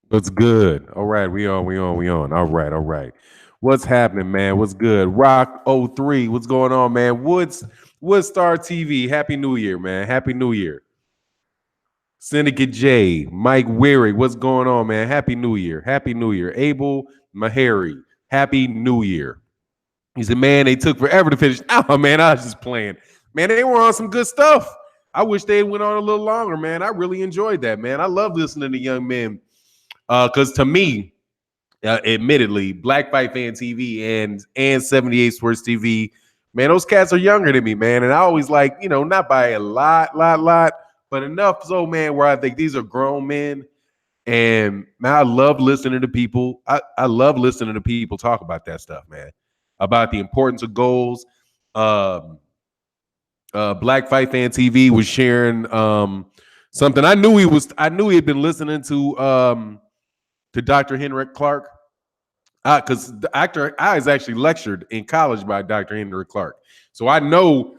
What's good? All right, we on. All right. What's happening, man? What's good? Rock 03, what's going on, man? Woodstar TV, Happy New Year, man. Happy New Year. Syndicate J, Mike Weary, what's going on, man? Happy New Year. Happy New Year. Abel Mahari, Happy New Year. He said, man, they took forever to finish. Oh, man, I was just playing. Man, they were on some good stuff. I wish they went on a little longer, man. I really enjoyed that, man. I love listening to young men. Because to me, admittedly, Black Fight Fan TV and 78 Sports TV, man, those cats are younger than me, man. And I always like, not by a lot, but enough so, man, where I think these are grown men. And man, I love listening to people. I love listening to people talk about that stuff, man. About the importance of goals. Um, Black Fight Fan TV was sharing something. I knew he had been listening to Dr. Henrik Clark, because the actor I was actually lectured in college by Dr. Henrik Clark, so I know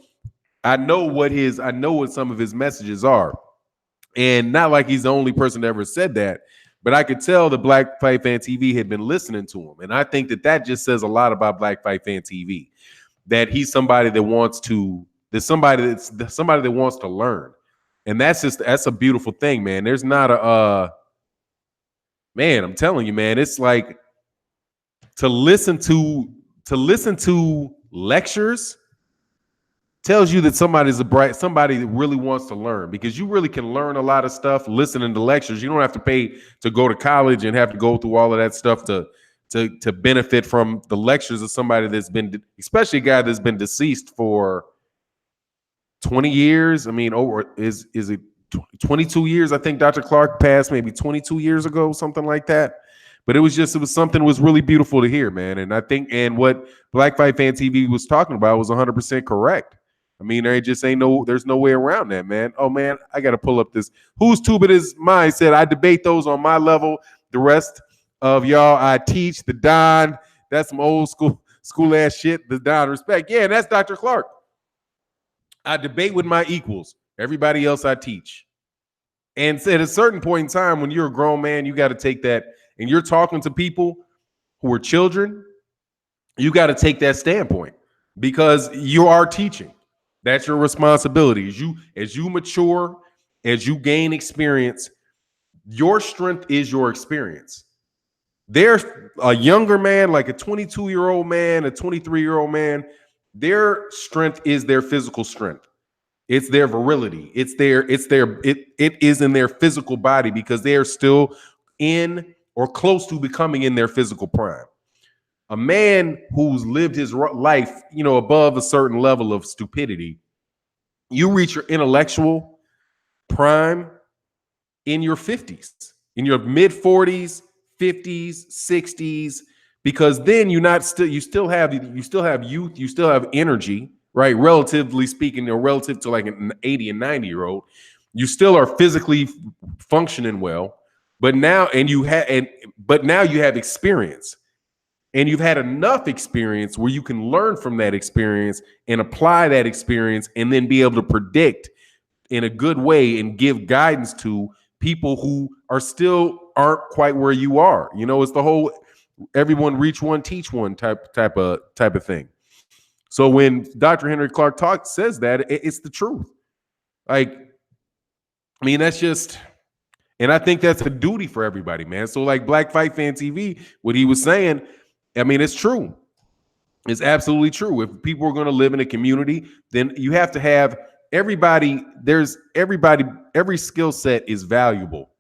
what some of his messages are, and not like he's the only person that ever said that, but I could tell the Black Fight Fan TV had been listening to him, and I think that just says a lot about Black Fight Fan TV, that he's somebody that wants to, that's somebody that wants to learn, and that's a beautiful thing, man. There's not a man. I'm telling you, man, it's like to listen to lectures tells you that somebody that really wants to learn, because you really can learn a lot of stuff listening to lectures. You don't have to pay to go to college and have to go through all of that stuff to benefit from the lectures of somebody that's been, especially a guy that's been deceased for 20 years. I mean, over is it 22 years? I think Dr. Clark passed maybe 22 years ago, something like that. But it was something was really beautiful to hear, man. And I think, and what Black Fight Fan TV was talking about was 100% correct. I mean, there's no way around that, man. Oh man, I got to pull up this. Whose tube it is mine said I debate those on my level. The rest of y'all I teach. The Don, that's some old school ass shit. The Don respect. Yeah, that's Dr. Clark. I debate with my equals. Everybody else I teach. And at a certain point in time, when you're a grown man, you got to take that, and you're talking to people who are children, you got to take that standpoint, because you are teaching. That's your responsibility. As you mature, as you gain experience, your strength is your experience. There's a younger man, like a 22-year-old man, a 23-year-old man, their strength is their physical strength. It's their virility. It is in their physical body, because they are still in or close to becoming in their physical prime. A man who's lived his life, above a certain level of stupidity, you reach your intellectual prime in your 50s, in your mid 40s, 50s, 60s, because then you still have youth, you still have energy, right? Relatively speaking, or relative to like an 80 and 90-year-old, you still are physically functioning well, but now you have experience, and you've had enough experience where you can learn from that experience and apply that experience, and then be able to predict in a good way and give guidance to people who aren't quite where you are. It's the whole everyone reach one, teach one type of thing. So when Dr. Henry Clark says that, it's the truth. Like, I mean, that's just, and I think that's a duty for everybody, man. So like Black Fight Fan TV, what he was saying, I mean, it's true. It's absolutely true. If people are going to live in a community, then you have to have everybody. Every skill set is valuable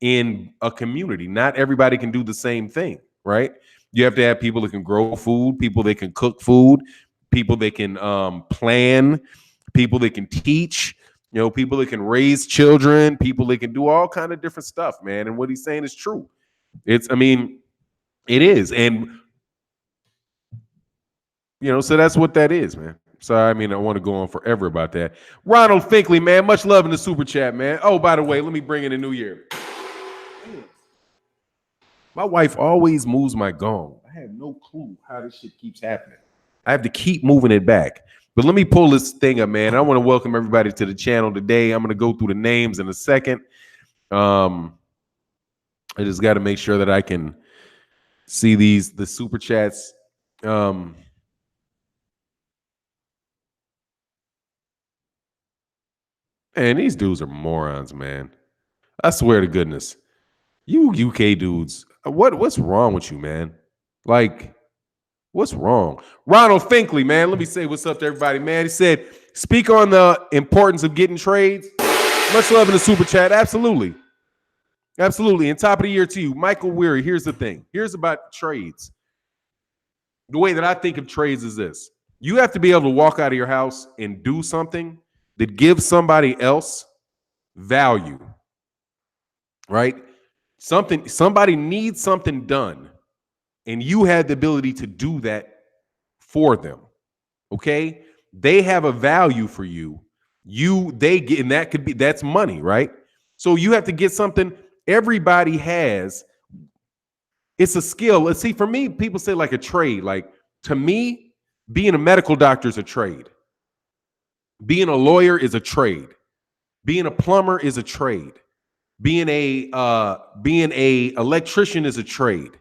in a community. Not everybody can do the same thing, right? You have to have people that can grow food, people that can cook food, people that can plan, people that can teach, people that can raise children, people that can do all kind of different stuff, man. And what he's saying is true. It is. And, so that's what that is, man. So, I mean, I want to go on forever about that. Ronald Finkley, man, much love in the super chat, man. Oh, by the way, let me bring in the new year. My wife always moves my gong. I have no clue how this shit keeps happening. I have to keep moving it back. But let me pull this thing up, man. I want to welcome everybody to the channel today. I'm going to go through the names in a second. I just got to make sure that I can see the super chats. Um, Man, these dudes are morons, man. I swear to goodness. You UK dudes, what's wrong with you, man? Like, what's wrong? Ronald Finkley, man. Let me say what's up to everybody, man. He said, speak on the importance of getting trades. Much love in the super chat. Absolutely. Absolutely. And top of the year to you, Michael Weary. Here's the thing. Here's about trades. The way that I think of trades is this. You have to be able to walk out of your house and do something that gives somebody else value, right? Somebody needs something done, and you have the ability to do that for them. Okay? They have a value for you. They get, and that's money, right? So you have to get something everybody has. It's a skill. Let's see, for me, people say like a trade. Like, to me, being a medical doctor is a trade. Being a lawyer is a trade. Being a plumber is a trade. Being a electrician is a trade,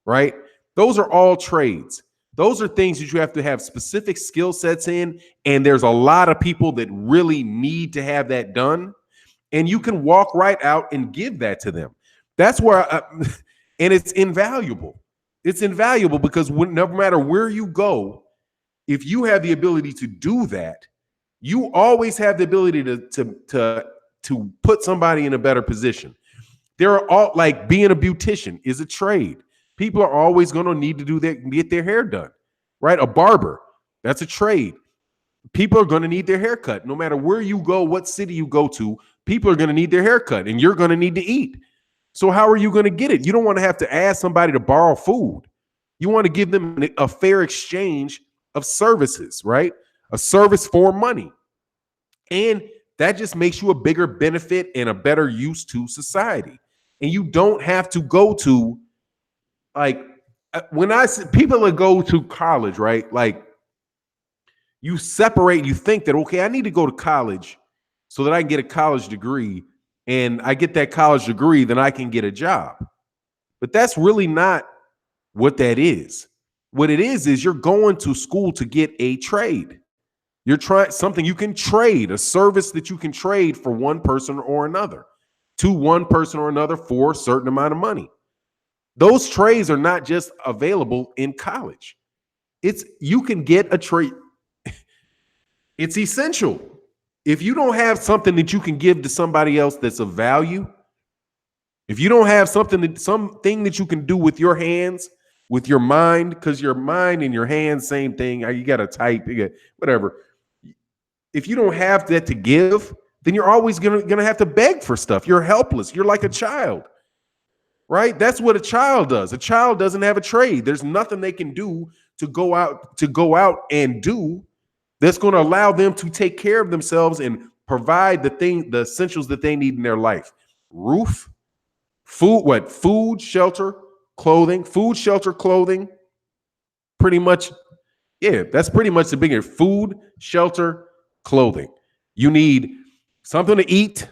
right? Those are all trades. Those are things that you have to have specific skill sets in, and there's a lot of people that really need to have that done, and you can walk right out and give that to them. That's where and it's invaluable. It's invaluable because no matter where you go, if you have the ability to do that, you always have the ability to put somebody in a better position. There are all, like, being a beautician is a trade. People are always going to need to get their hair done, right? A barber, that's a trade. People are going to need their haircut. No matter where you go, what city you go to, people are going to need their haircut, and you're going to need to eat. So how are you going to get it? You don't want to have to ask somebody to borrow food. You want to give them a fair exchange of services, right? A service for money. And that just makes you a bigger benefit and a better use to society. And you don't have to go to, like, when I see people that go to college, right? Like, you separate, you think that, okay, I need to go to college so that I can get a college degree, and I get that college degree, then I can get a job. But that's really not what that is. What it is you're going to school to get a trade. You're trying something you can trade, a service that you can trade for one person or another, to one person or another for a certain amount of money. Those trades are not just available in college. You can get a trade. It's essential. If you don't have something that you can give to somebody else that's of value, if you don't have something that you can do with your hands, with your mind, because your mind and your hands, same thing. You got to type, whatever. If you don't have that to give, then you're always gonna have to beg for stuff. You're helpless. You're like a child, right? That's what a child does. A child doesn't have a trade. There's nothing they can do to go out and do that's going to allow them to take care of themselves and provide the essentials that they need in their life. Roof, food, shelter, clothing, pretty much. Yeah, that's pretty much the bigger food, shelter, clothing. You need something to eat.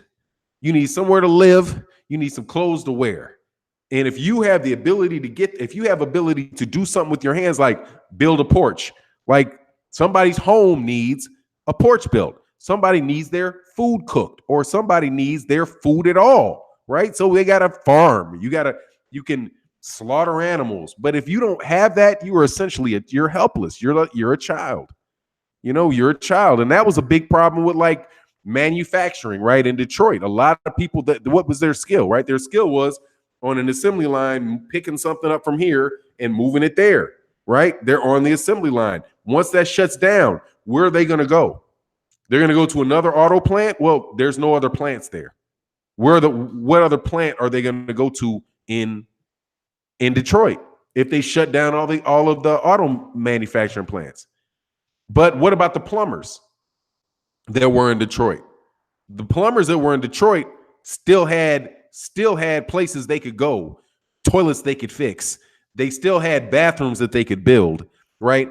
You need somewhere to live. You need some clothes to wear. And if you have the ability to do something with your hands, like build a porch, like somebody's home needs a porch built. Somebody needs their food cooked, or somebody needs their food at all, right? So they got to farm. You can slaughter animals. But if you don't have that, you are essentially you're helpless. You're a child. You're a child. And that was a big problem with, like, manufacturing, right? In Detroit, a lot of people, what was their skill, right? Their skill was on an assembly line, picking something up from here and moving it there, right? They're on the assembly line. Once that shuts down, where are they going to go? They're going to go to another auto plant? Well, there's no other plants there. What other plant are they going to go to in Detroit if they shut down all of the auto manufacturing plants? But what about the plumbers that were in Detroit? The plumbers that were in Detroit still had places they could go, toilets they could fix. They still had bathrooms that they could build, right?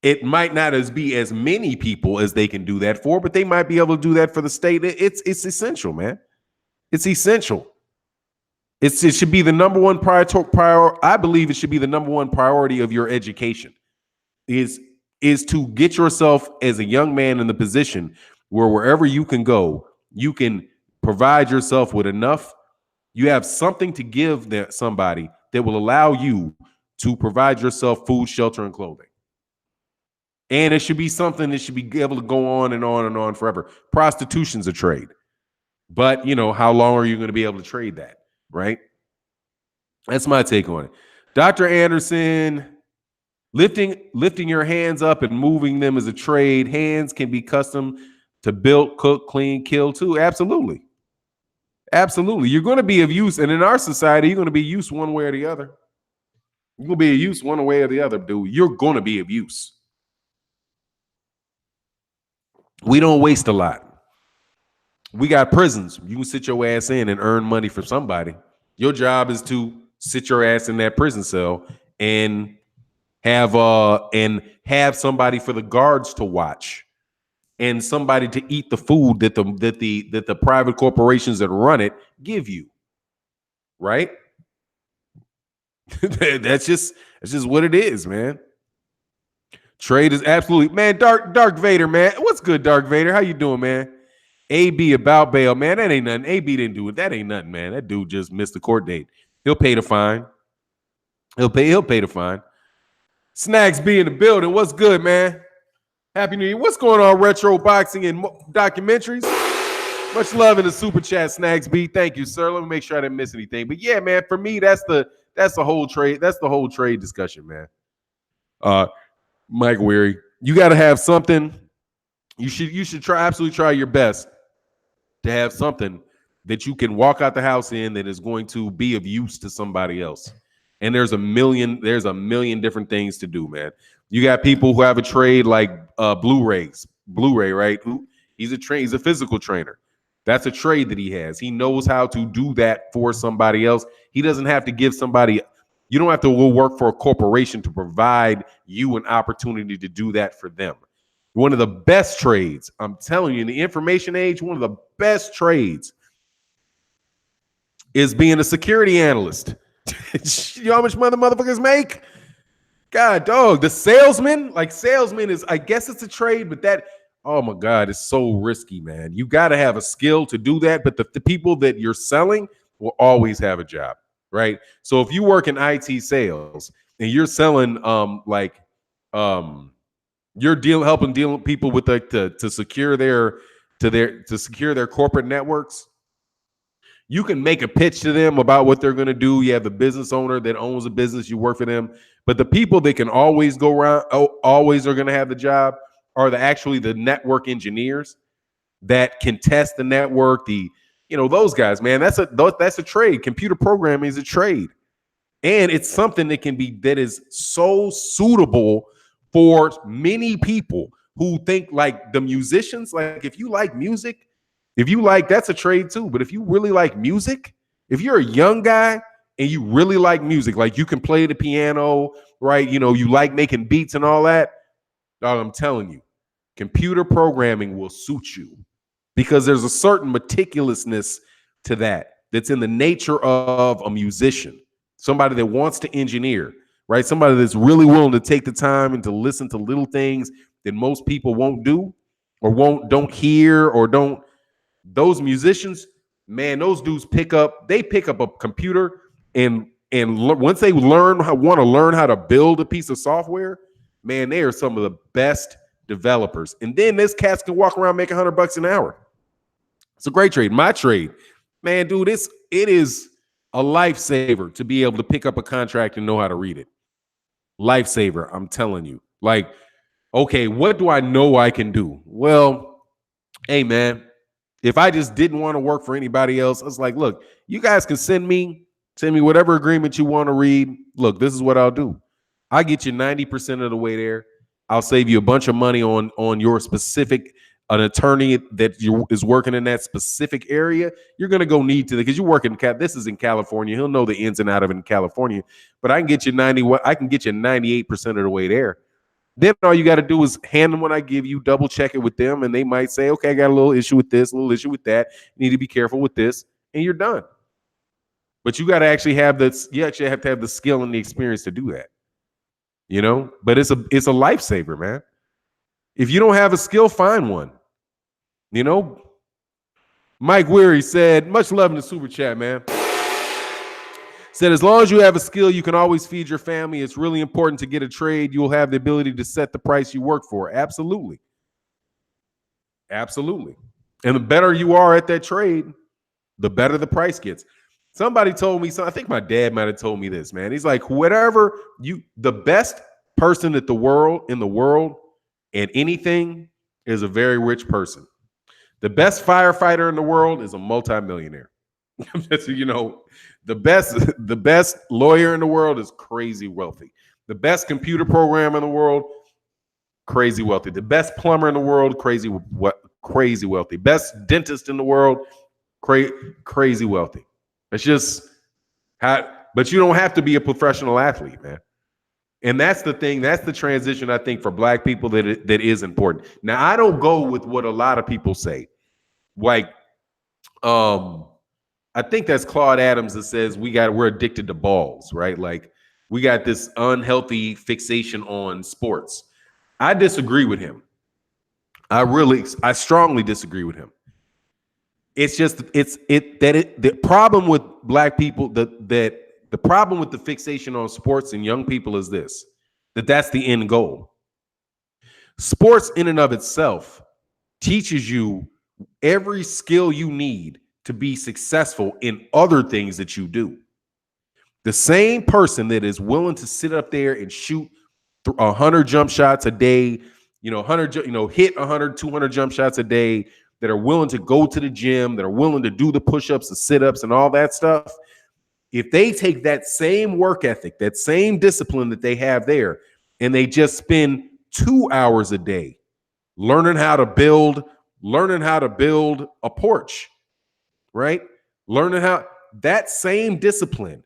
It might not be as many people as they can do that for, but they might be able to do that for the state. It's essential, man. It's essential. It should be the number one I believe it should be the number one priority of your education is is to get yourself as a young man in the position where wherever you can go, you can provide yourself with enough. You have something to give that somebody that will allow you to provide yourself food, shelter, and clothing. And it should be something that should be able to go on and on and on forever. Prostitution's a trade. But, how long are you going to be able to trade that? Right? That's my take on it. Dr. Anderson, lifting your hands up and moving them is a trade. Hands can be custom to build, cook, clean, kill too. Absolutely. Absolutely. You're going to be of use. And in our society, you're going to be used one way or the other. You're going to be of use one way or the other, dude. You're going to be of use. We don't waste a lot. We got prisons. You can sit your ass in and earn money for somebody. Your job is to sit your ass in that prison cell and have somebody for the guards to watch and somebody to eat the food that the private corporations that run it give you. Right? that's just what it is, man. Trade is absolutely, man. Dark Vader, man. What's good, Dark Vader? How you doing, man? AB about bail, man. That ain't nothing. AB didn't do it. That ain't nothing, man. That dude just missed the court date. He'll pay the fine. He'll pay the fine. Snacks be in the building. What's good, man? Happy New Year. What's going on, retro boxing and documentaries? Much love in the super chat, Snacks B. Thank you, sir. Let me make sure I didn't miss anything. But yeah, man, for me, that's the whole trade. That's the whole trade discussion, man. Mike Weary, you got to have something. You should absolutely try your best to have something that you can walk out the house in that is going to be of use to somebody else. And there's a million different things to do, man. You got people who have a trade like Blu-ray, right? He's a physical trainer. That's a trade that he has. He knows how to do that for somebody else. He doesn't have to give somebody. You don't have to work for a corporation to provide you an opportunity to do that for them. One of the best trades, I'm telling you, in the information age, one of the best trades is being a security analyst. You know how much motherfuckers make? God, dog. The salesman is, I guess it's a trade, but that, oh my God, it's so risky, man. You got to have a skill to do that, but the people that you're selling will always have a job, right? So if you work in IT sales and you're selling you're helping deal with people with to secure their corporate networks. You can make a pitch to them about what they're going to do. You have the business owner that owns a business. You work for them, but the people that can always go around, always are going to have the job, are actually the network engineers that can test the network. Those guys, man. That's a trade. Computer programming is a trade, and it's something that is so suitable for many people who think like the musicians. Like if you like music, that's a trade too. But if you really like music, if you're a young guy and you really like music, like you can play the piano, right? You like making beats and all that, dog, I'm telling you, computer programming will suit you because there's a certain meticulousness to that's in the nature of a musician, somebody that wants to engineer, right? Somebody that's really willing to take the time and to listen to little things that most people won't do or don't hear or don't. Those musicians, man, those dudes pick up a computer and once they want to learn how to build a piece of software, man, they are some of the best developers. And then this cats can walk around making $100 an hour. It's a great trade. My trade, man, dude, it is a lifesaver to be able to pick up a contract and know how to read it. Lifesaver, I'm telling you. Like, okay, what do I know I can do? Well, hey, man, if I just didn't want to work for anybody else, I was like, look, you guys can send me whatever agreement you want to read. Look, this is what I'll do. I'll get you 90% of the way there. I'll save you a bunch of money on your specific, an attorney that is working in that specific area. You're going to go need to, because you work in, this is in California. He'll know the ins and out of it in California, but I can get you 98% of the way there. Then all you got to do is hand them what I give you, double check it with them, and they might say, okay, I got a little issue with this, a little issue with that. You need to be careful with this, and you're done. But you got to actually have this. You actually have to have the skill and the experience to do that. But it's a lifesaver, man. If you don't have a skill, find one. Mike Weary said, much love in the super chat, man. Said, as long as you have a skill, you can always feed your family. It's really important to get a trade. You'll have the ability to set the price you work for. Absolutely. Absolutely. And the better you are at that trade, the better the price gets. Somebody told me, I think my dad might have told me this, man. He's like, the best person in the world and anything is a very rich person. The best firefighter in the world is a multimillionaire. The best lawyer in the world is crazy wealthy. The best computer programmer in the world, crazy wealthy. The best plumber in the world, crazy wealthy. Best dentist in the world, crazy wealthy. It's just but you don't have to be a professional athlete, man. And that's the thing. That's the transition, I think, for Black people that is important. Now, I don't go with what a lot of people say. Like, I think that's Claude Adams that says we're addicted to balls, right? Like, we got this unhealthy fixation on sports. I disagree with him. I strongly disagree with him. It's just the problem with Black people, the problem with the fixation on sports and young people is that's the end goal. Sports in and of itself teaches you every skill you need to be successful in other things that you do. The same person that is willing to sit up there and shoot 100 jump shots a day, hit 100, 200 jump shots a day, that are willing to go to the gym, that are willing to do the push-ups, the sit-ups, and all that stuff, if they take that same work ethic, that same discipline that they have there, and they just spend 2 hours a day learning how to build a porch, right? Learning that same discipline.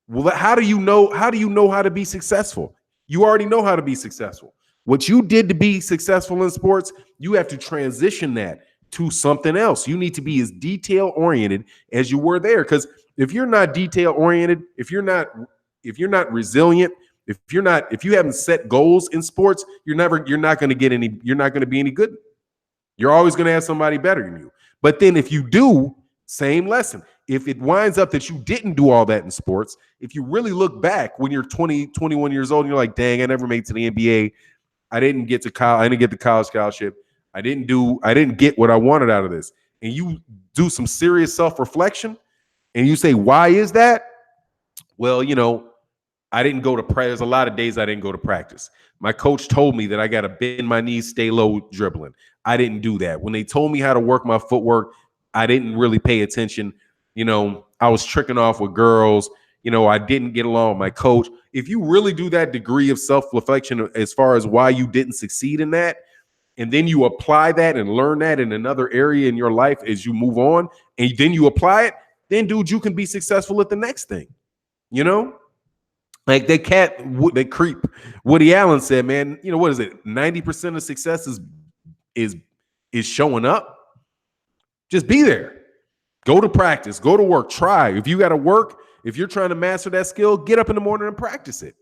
Well, how do you know how to be successful? You already know how to be successful. What you did to be successful in sports, you have to transition that to something else. You need to be as detail oriented as you were there. Because if you're not detail oriented, if you're not resilient, if you haven't set goals in sports, you're not going to be any good. You're always going to have somebody better than you. But then if you do, same lesson. If it winds up that you didn't do all that in sports, if you really look back when you're 20, 21 years old, and you're like, dang, I never made it to the NBA. I didn't get the college scholarship. I didn't get what I wanted out of this. And you do some serious self-reflection and you say, why is that? Well, I didn't go to practice. There's a lot of days I didn't go to practice. My coach told me that I got to bend my knees, stay low dribbling. I didn't do that. When they told me how to work my footwork, I didn't really pay attention. I was tricking off with girls. I didn't get along with my coach. If you really do that degree of self-reflection as far as why you didn't succeed in that, and then you apply that and learn that in another area in your life as you move on, and then you apply it, then, dude, you can be successful at the next thing. Like that creep. Woody Allen said, man, what is it? 90% of success is showing up. Just be there. Go to practice. Go to work. Try. If you got to work, if you're trying to master that skill, get up in the morning and practice it.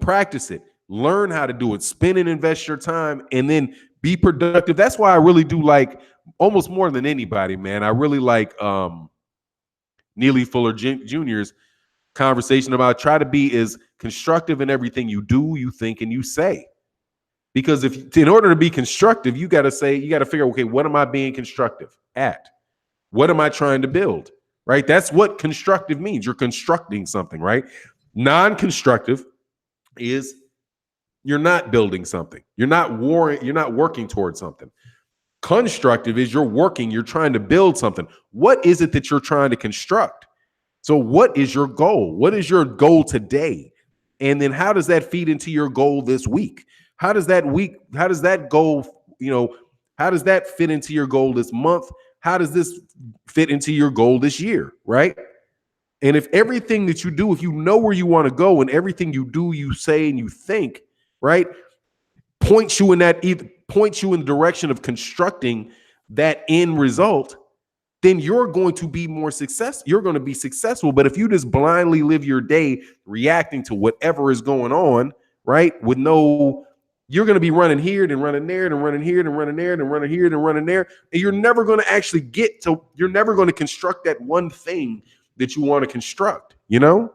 Practice it. Learn how to do it. Spend and invest your time, and then be productive. That's why I really do like, almost more than anybody, man, I really like Neely Fuller Jr.'s conversation about try to be as constructive in everything you do, you think, and you say. Because in order to be constructive, you got to figure, okay, what am I being constructive at? What am I trying to build? Right? That's what constructive means. You're constructing something, right? Non-constructive is you're not building something. You're not working towards something. Constructive is you're trying to build something. What is it that you're trying to construct? So what is your goal? What is your goal today? And then how does that feed into your goal this week? How does that goal, how does that fit into your goal this month? How does this fit into your goal this year, right? And if everything that you do, if you know where you want to go and everything you do, you say, and you think, right, points you in the direction of constructing that end result, then you're going to be more success. You're going to be successful. But if you just blindly live your day reacting to whatever is going on, right? With no, you're going to be running here, then running there, then running here, then running there, then running here, then running there. And you're never going to actually you're never going to construct that one thing that you want to construct, you know?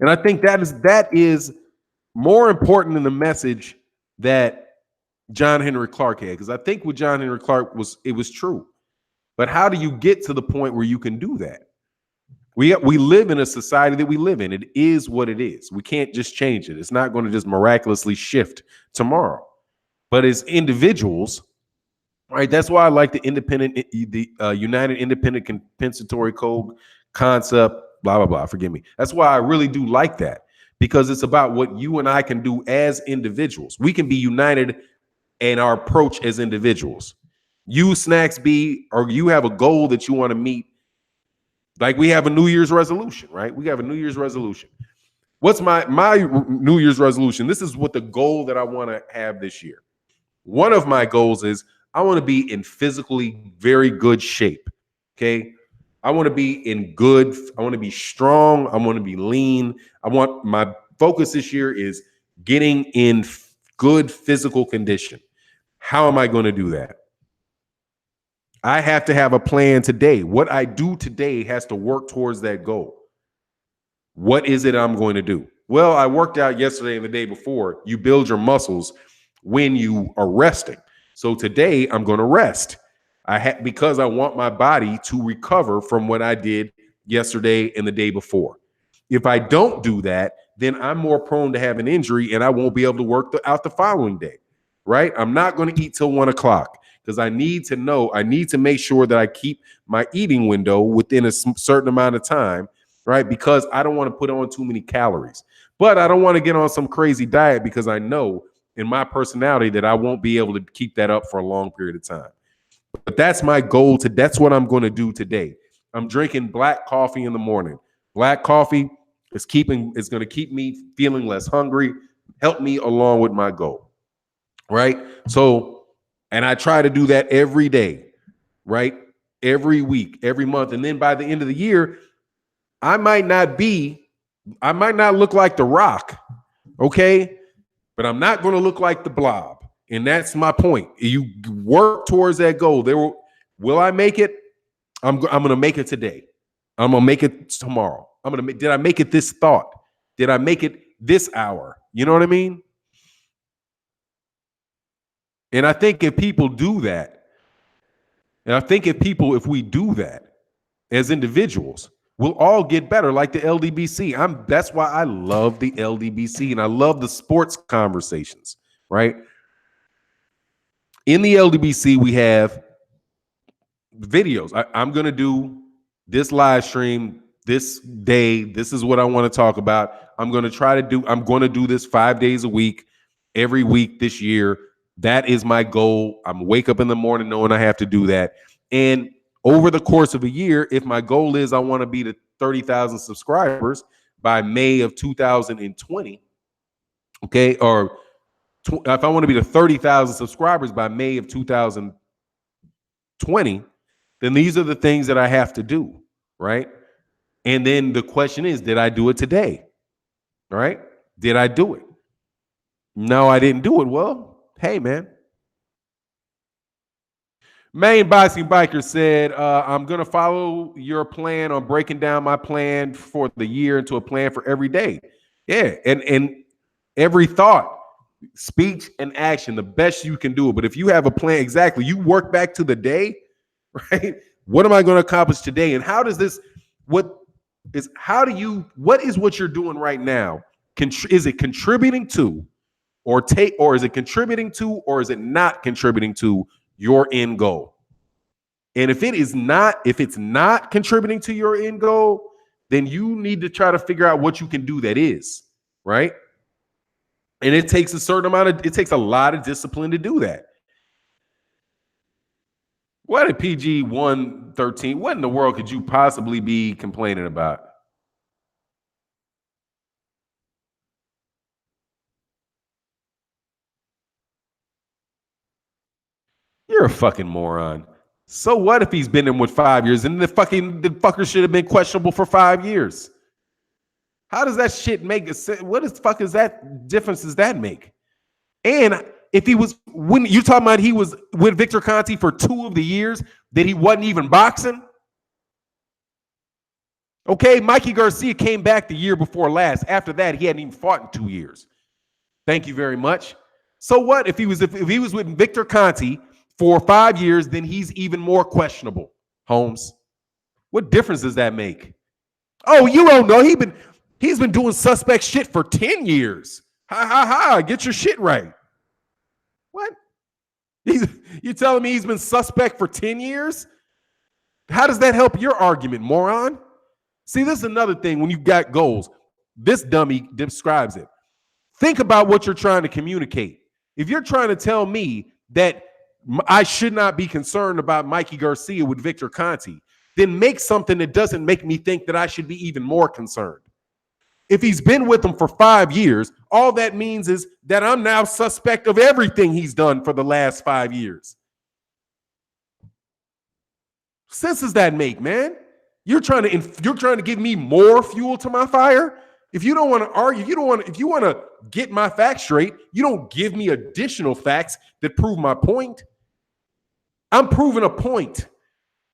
And I think that is more important than the message that John Henry Clark had. Because I think what John Henry Clark it was true. But how do you get to the point where you can do that? We live in a society that we live in. It is what it is. We can't just change it. It's not going to just miraculously shift tomorrow. But as individuals, right? That's why I like the United Independent Compensatory Code concept. Blah blah blah. Forgive me. That's why I really do like that, because it's about what you and I can do as individuals. We can be united in our approach as individuals. You, Snacks B, or you have a goal that you want to meet. Like we have a New Year's resolution, right? We have a New Year's resolution. What's my New Year's resolution? This is what the goal that I want to have this year. One of my goals is I want to be in physically very good shape. Okay. I want to be I want to be strong. I want to be lean. My focus this year is getting in good physical condition. How am I going to do that? I have to have a plan today. What I do today has to work towards that goal. What is it I'm going to do? Well, I worked out yesterday and the day before. You build your muscles when you are resting. So today I'm going to rest. Because I want my body to recover from what I did yesterday and the day before. If I don't do that, then I'm more prone to have an injury and I won't be able to work out the following day. Right? I'm not going to eat till 1:00 because I need to make sure that I keep my eating window within a certain amount of time, right? Because I don't want to put on too many calories. But I don't want to get on some crazy diet because I know in my personality that I won't be able to keep that up for a long period of time. But that's my goal that's what I'm going to do today. I'm drinking black coffee in the morning. Black coffee is going to keep me feeling less hungry, help me along with my goal. Right? So, and I try to do that every day, right? Every week, every month. And then by the end of the year, I might not look like The Rock, okay? But I'm not going to look like the Blob. And that's my point. You work towards that goal. Will I make it? I'm going to make it today. I'm going to make it tomorrow. Did I make it this thought? Did I make it this hour? You know what I mean? And I think if people do that, if we do that as individuals, we'll all get better like the LDBC. That's why I love the LDBC and I love the sports conversations, right? In the LDBC, we have videos. I'm going to do this live stream this day. This is what I want to talk about. I'm going to do this 5 days a week, every week this year. That is my goal. I'm wake up in the morning knowing I have to do that. And over the course of a year, if my goal is I want to be to 30,000 subscribers by May of 2020, okay, or if I want to be to 30,000 subscribers by May of 2020, then these are the things that I have to do, right? And then the question is, did I do it today? All right? Did I do it? No, I didn't do it. Well, hey, man. Main Boxing Biker said, I'm going to follow your plan on breaking down my plan for the year into a plan for every day. Yeah, and every thought, speech, and action, the best you can do it. But if you have a plan, exactly, you work back to the day, right? What am I going to accomplish today? And how does this, what is what you're doing right now? Is it contributing to, or is it contributing to, or is it not contributing to your end goal? And if it's not contributing to your end goal, then you need to try to figure out what you can do that is, right? And it takes a lot of discipline to do that. What a PG 113? What in the world could you possibly be complaining about? You're a fucking moron. So what if he's been in with 5 years and the fucker should have been questionable for 5 years? How does that shit make a sense? What the fuck is that difference does that make? And if he was, when you talking about he was with Victor Conte for 2 of the years that he wasn't even boxing. Okay, Mikey Garcia came back the year before last. After that, he hadn't even fought in 2 years. Thank you very much. So what if he was with Victor Conte for 5 years, then he's even more questionable, Holmes. What difference does that make? Oh, you don't know. He's been doing suspect shit for 10 years. Ha ha ha. Get your shit right. What? You telling me he's been suspect for 10 years? How does that help your argument, moron? See, this is another thing when you got goals. This dummy describes it. Think about what you're trying to communicate. If you're trying to tell me that I should not be concerned about Mikey Garcia with Victor Conte, then make something that doesn't make me think that I should be even more concerned. If he's been with him for 5 years, all that means is that I'm now suspect of everything he's done for the last 5 years. Sense does that make, man? You're trying to give me more fuel to my fire? If you don't want to argue, if you want to get my facts straight, you don't give me additional facts that prove my point. I'm proving a point.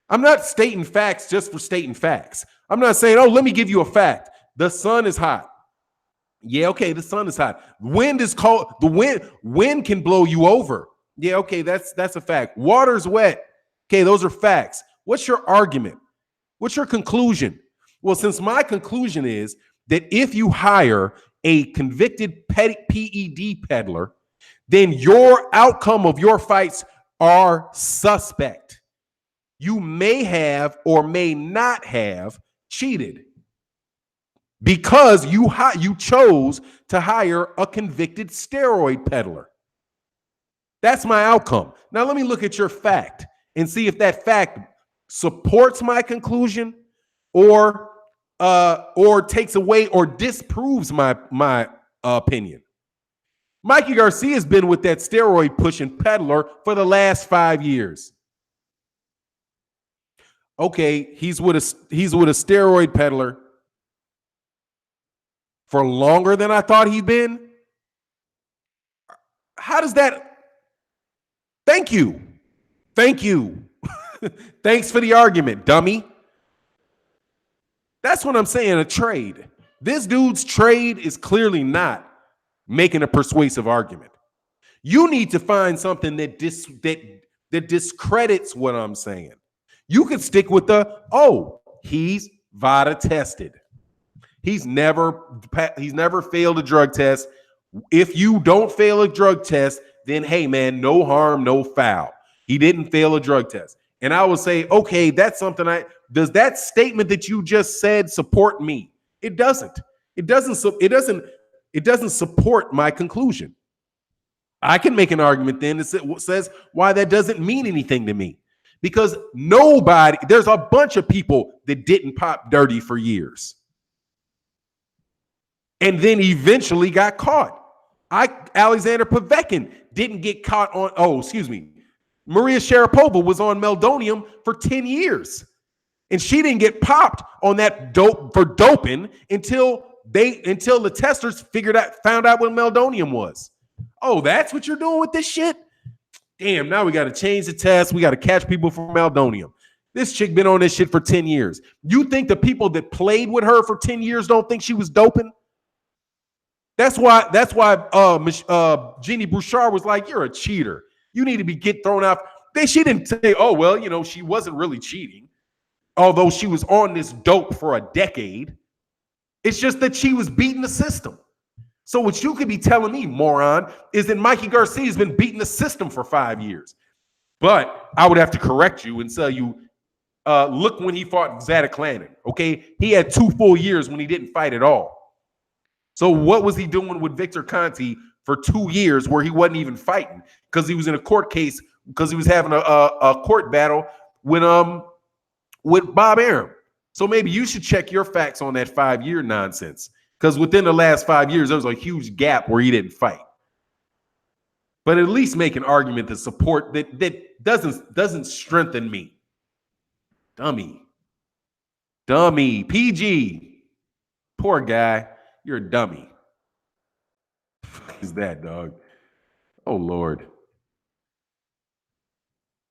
I'm not stating facts just for stating facts. I'm not saying, oh, let me give you a fact. The sun is hot. Yeah, okay, the sun is hot. Wind is cold. The wind can blow you over. Yeah, okay, that's a fact. Water's wet. Okay, those are facts. What's your argument? What's your conclusion? Well, since my conclusion is that if you hire a convicted PED peddler, then your outcome of your fights are suspect. You may have or may not have cheated because you chose to hire a convicted steroid peddler. That's my outcome. Now let me look at your fact and see if that fact supports my conclusion or takes away or disproves my opinion. Mikey Garcia has been with that steroid pushing peddler for the last 5 years. Okay, he's with a steroid peddler for longer than I thought he'd been. How does that? Thank you. Thanks for the argument, dummy. That's what I'm saying, a trade. This dude's trade is clearly not making a persuasive argument. You need to find something that discredits what I'm saying. You could stick with he's VADA tested. He's never failed a drug test. If you don't fail a drug test, then hey man, no harm, no foul. He didn't fail a drug test. And I would say, okay, that's something does that statement that you just said support me? It doesn't. It doesn't support my conclusion. I can make an argument then that says why that doesn't mean anything to me. Because there's a bunch of people that didn't pop dirty for years. And then eventually got caught. Alexander Povetkin didn't get caught on, Maria Sharapova was on meldonium for 10 years. And she didn't get popped on that doping until the testers found out what meldonium was. Oh, that's what you're doing with this shit? Damn, now we got to change the test. We got to catch people for meldonium. This chick been on this shit for 10 years. You think the people that played with her for 10 years don't think she was doping? That's why Jeannie Bouchard was like, you're a cheater. You need to get thrown out. She didn't say, oh, well, she wasn't really cheating, although she was on this dope for a decade. It's just that she was beating the system. So what you could be telling me, moron, is that Mikey Garcia has been beating the system for 5 years. But I would have to correct you and tell you, look when he fought Zadok Lannon, okay? He had 2 full years when he didn't fight at all. So what was he doing with Victor Conte for 2 years where he wasn't even fighting? Because he was in a court case, because he was having a court battle with Bob Arum. So maybe you should check your facts on that 5-year nonsense. Because within the last 5 years, there was a huge gap where he didn't fight. But at least make an argument to support that doesn't strengthen me. Dummy. PG. Poor guy. You're a dummy. What is that, dog? Oh, Lord.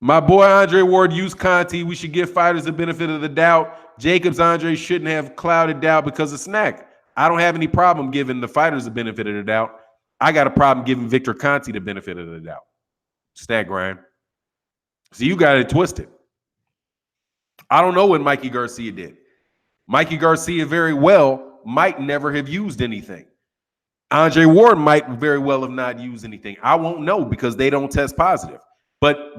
My boy Andre Ward used Conti. We should give fighters the benefit of the doubt. Jacobs Andre shouldn't have clouded doubt because of Snack. I don't have any problem giving the fighters the benefit of the doubt. I got a problem giving Victor Conti the benefit of the doubt. Snack grind. So you got it twisted. I don't know what Mikey Garcia did. Mikey Garcia very well might never have used anything. Andre Ward might very well have not used anything. I won't know because they don't test positive. But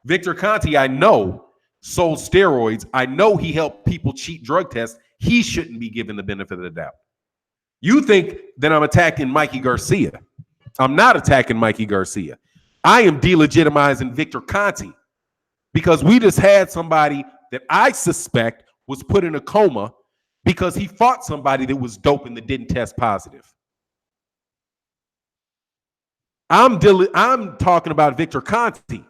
Victor Conti, I know, sold steroids. I know he helped people cheat drug tests. He shouldn't be given the benefit of the doubt. You think that I'm attacking Mikey Garcia. I'm not attacking Mikey Garcia. I am delegitimizing Victor Conti because we just had somebody that I suspect was put in a coma because he fought somebody that was doping that didn't test positive. I'm talking about Victor Conti.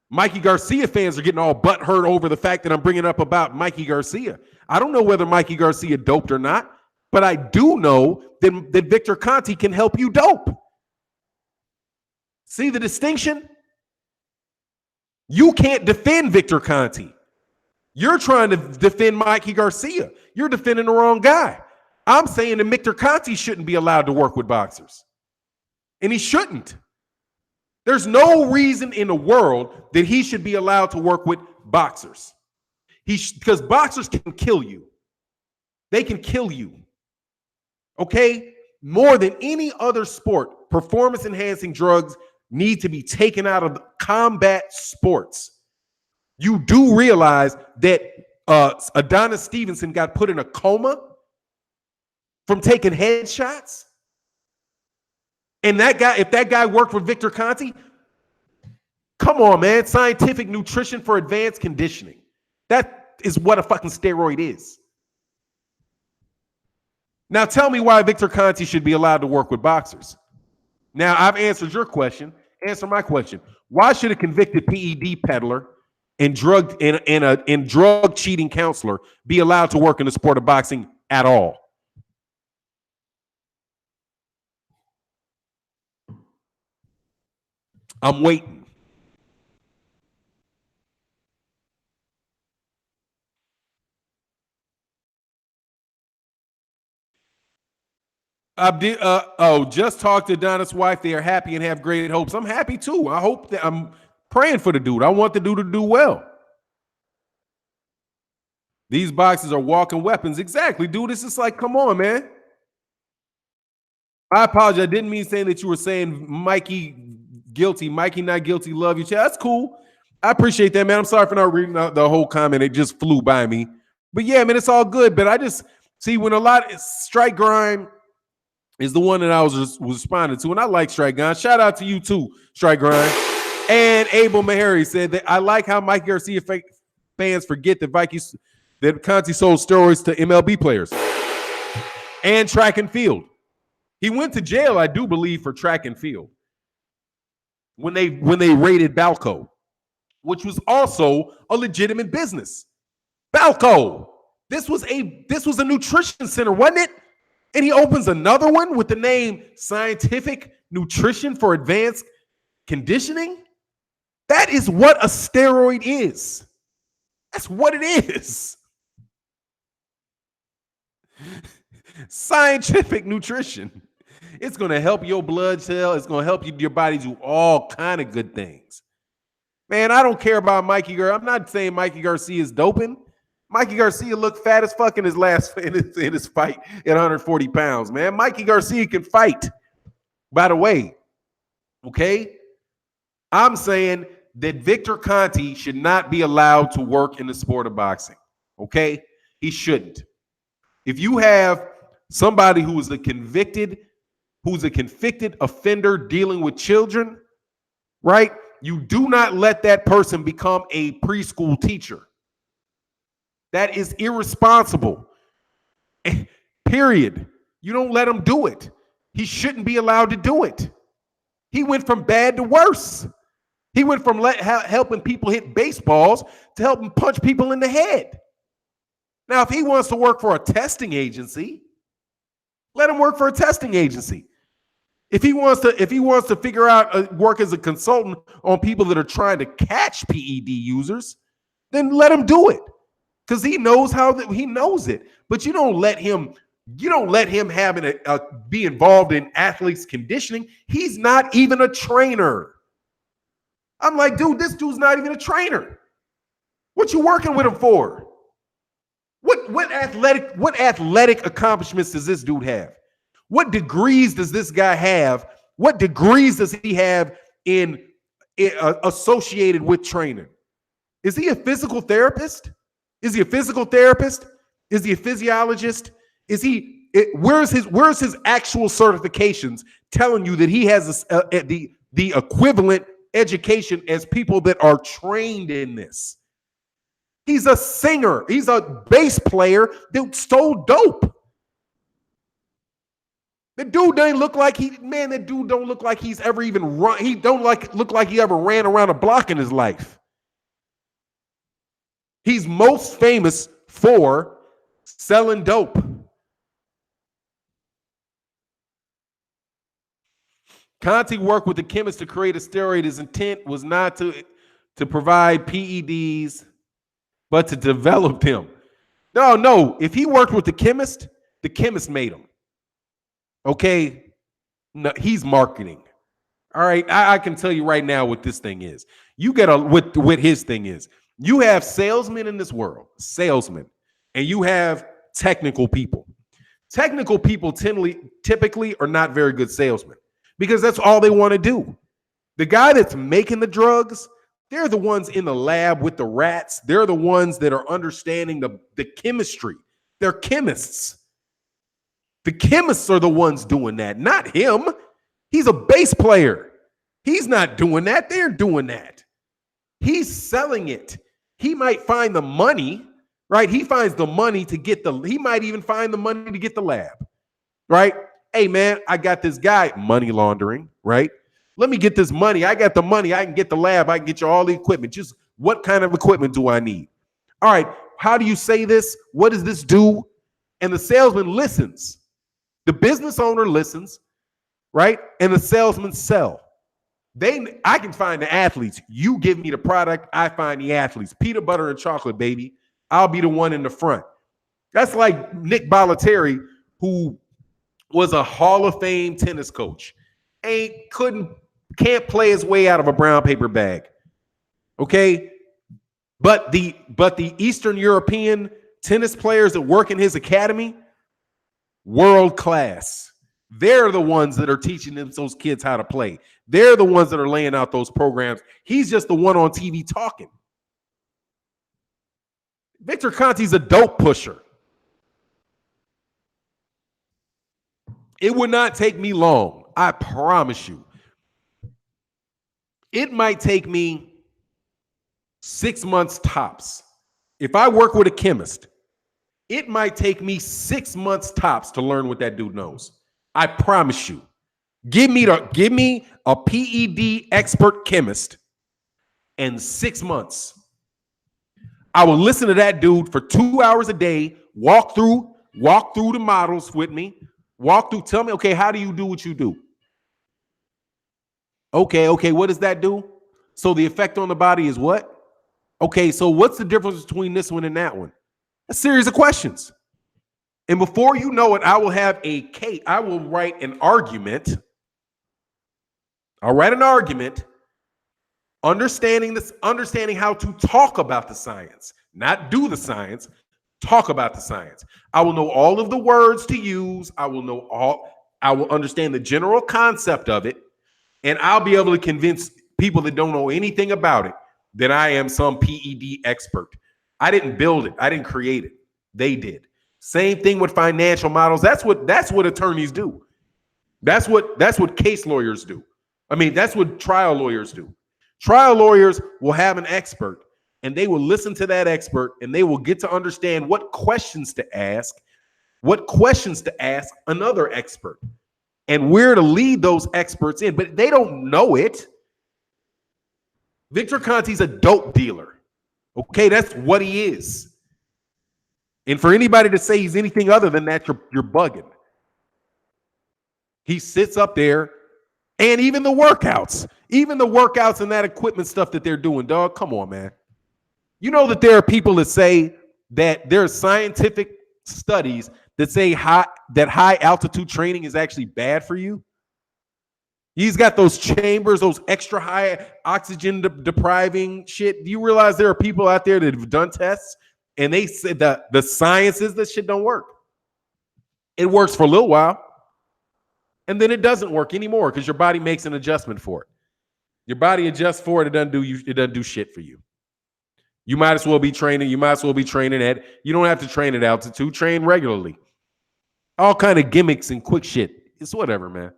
Mikey Garcia fans are getting all butthurt over the fact that I'm bringing up about Mikey Garcia. I don't know whether Mikey Garcia doped or not, but I do know that Victor Conti can help you dope. See the distinction? You can't defend Victor Conti. You're trying to defend Mikey Garcia. You're defending the wrong guy. I'm saying that Victor Conti shouldn't be allowed to work with boxers. And he shouldn't. There's no reason in the world that he should be allowed to work with boxers. Because boxers can kill you. They can kill you. Okay? More than any other sport, performance-enhancing drugs need to be taken out of combat sports. You do realize that Adonis Stevenson got put in a coma from taking headshots? And that guy, if that guy worked for Victor Conti, come on, man. Scientific nutrition for advanced conditioning. That is what a fucking steroid is. Now tell me why Victor Conti should be allowed to work with boxers. Now I've answered your question. Answer my question. Why should a convicted PED peddler and drug cheating counselor be allowed to work in the sport of boxing at all? I'm waiting. Just talked to Donna's wife. They are happy and have great hopes. I'm happy too. I hope that I'm praying for the dude. I want the dude to do well. These boxes are walking weapons. Exactly, dude. This is like, come on, man. I apologize. I didn't mean saying that you were saying Mikey guilty. Mikey not guilty. Love you. That's cool. I appreciate that, man. I'm sorry for not reading the whole comment. It just flew by me. But yeah, man, it's all good. But I just see when a lot of Strike Grind is the one that I was responding to. And I like Strike Grind. Shout out to you too, Strike Grind. And Abel Mahari said that I like how Mike Garcia fans forget that Conti sold steroids to MLB players and track and field. He went to jail, I do believe, for track and field when they raided Balco, which was also a legitimate business. Balco. This was a nutrition center, wasn't it? And he opens another one with the name Scientific Nutrition for Advanced Conditioning. That is what a steroid is. That's what it is. Scientific nutrition. It's going to help your blood cell. It's going to help your body do all kind of good things. Man, I don't care about Mikey Garcia. I'm not saying Mikey Garcia is doping. Mikey Garcia looked fat as fuck in his fight at 140 pounds, man. Mikey Garcia can fight, by the way. Okay? I'm saying that Victor Conti should not be allowed to work in the sport of boxing. Okay? He shouldn't. If you have somebody who is a convicted offender dealing with children, right? You do not let that person become a preschool teacher. That is irresponsible. Period. You don't let him do it. He shouldn't be allowed to do it. He went from bad to worse. He went from helping people hit baseballs to helping punch people in the head. Now, if he wants to work for a testing agency, let him work for a testing agency. If he wants to figure out work as a consultant on people that are trying to catch PED users, then let him do it, because he knows he knows it. But you don't let him having be involved in athletes conditioning. He's not even a trainer. I'm like, dude, this dude's not even a trainer. What you working with him for? What athletic accomplishments does this dude have? What degrees does this guy have? What degrees does he have in associated with training? Is he a physical therapist? Is he a physical therapist? Is he a physiologist? Where's his actual certifications telling you that he has the equivalent education as people that are trained in this? He's a singer. He's a bass player that stole dope. The dude doesn't look like that dude don't look like he's ever even run. He don't look like he ever ran around a block in his life. He's most famous for selling dope. Conti worked with the chemist to create a steroid. His intent was not to provide PEDs, but to develop them. No. If he worked with the chemist made him. Okay? No, he's marketing. All right? I can tell you right now what this thing is. You get what his thing is. You have salesmen in this world, and you have technical people. Technical people typically are not very good salesmen, because that's all they want to do. The guy that's making the drugs, they're the ones in the lab with the rats. They're the ones that are understanding the chemistry. They're chemists. The chemists are the ones doing that, not him. He's a bass player. He's not doing that. They're doing that. He's selling it. He might find the money, right? He finds the money he might even find the money to get the lab, right? Hey, man, I got this guy, money laundering, right? Let me get this money. I got the money. I can get the lab. I can get you all the equipment. Just what kind of equipment do I need? All right, how do you say this? What does this do? And the salesman listens. The business owner listens, right? And the salesman sell. I can find the athletes. You give me the product, I find the athletes. Peanut butter and chocolate, baby. I'll be the one in the front. That's like Nick Bollettieri, who was a Hall of Fame tennis coach. Can't play his way out of a brown paper bag. Okay? But the Eastern European tennis players that work in his academy, world class. They're the ones that are teaching those kids how to play. They're the ones that are laying out those programs. He's just the one on TV talking. Victor Conti's a dope pusher. It would not take me long. I promise you. It might take me 6 months tops. If I work with a chemist, it might take me 6 months tops to learn what that dude knows. I promise you. Give me a PED expert chemist in 6 months. I will listen to that dude for 2 hours a day, walk through the models with me, tell me, okay, how do you do what you do? Okay, what does that do? So the effect on the body is what? Okay, so what's the difference between this one and that one? A series of questions. And before you know it, I will have I will write an argument. I'll write an argument understanding how to talk about the science, not do the science, talk about the science. I will know all of the words to use. I will understand the general concept of it, and I'll be able to convince people that don't know anything about it that I am some PED expert. I didn't build it. I didn't create it. They did. Same thing with financial models. That's what attorneys do. That's what case lawyers do. I mean, that's what trial lawyers do. Trial lawyers will have an expert, and they will listen to that expert, and they will get to understand what questions to ask another expert. And we're to lead those experts in, but they don't know it. Victor Conte's a dope dealer. Okay, that's what he is. And for anybody to say he's anything other than that, you're bugging. He sits up there, and even the workouts and that equipment stuff that they're doing, dog, come on, man. You know that there are people that say that there are scientific studies that say that high altitude training is actually bad for you. He's got those chambers, those extra high oxygen depriving shit. Do you realize there are people out there that have done tests and they said that the science is this shit don't work? It works for a little while, and then it doesn't work anymore because your body makes an adjustment for it. Your body adjusts for it. It doesn't do shit for you. You might as well be training. You don't have to train at altitude. Train regularly. All kind of gimmicks and quick shit. It's whatever, man.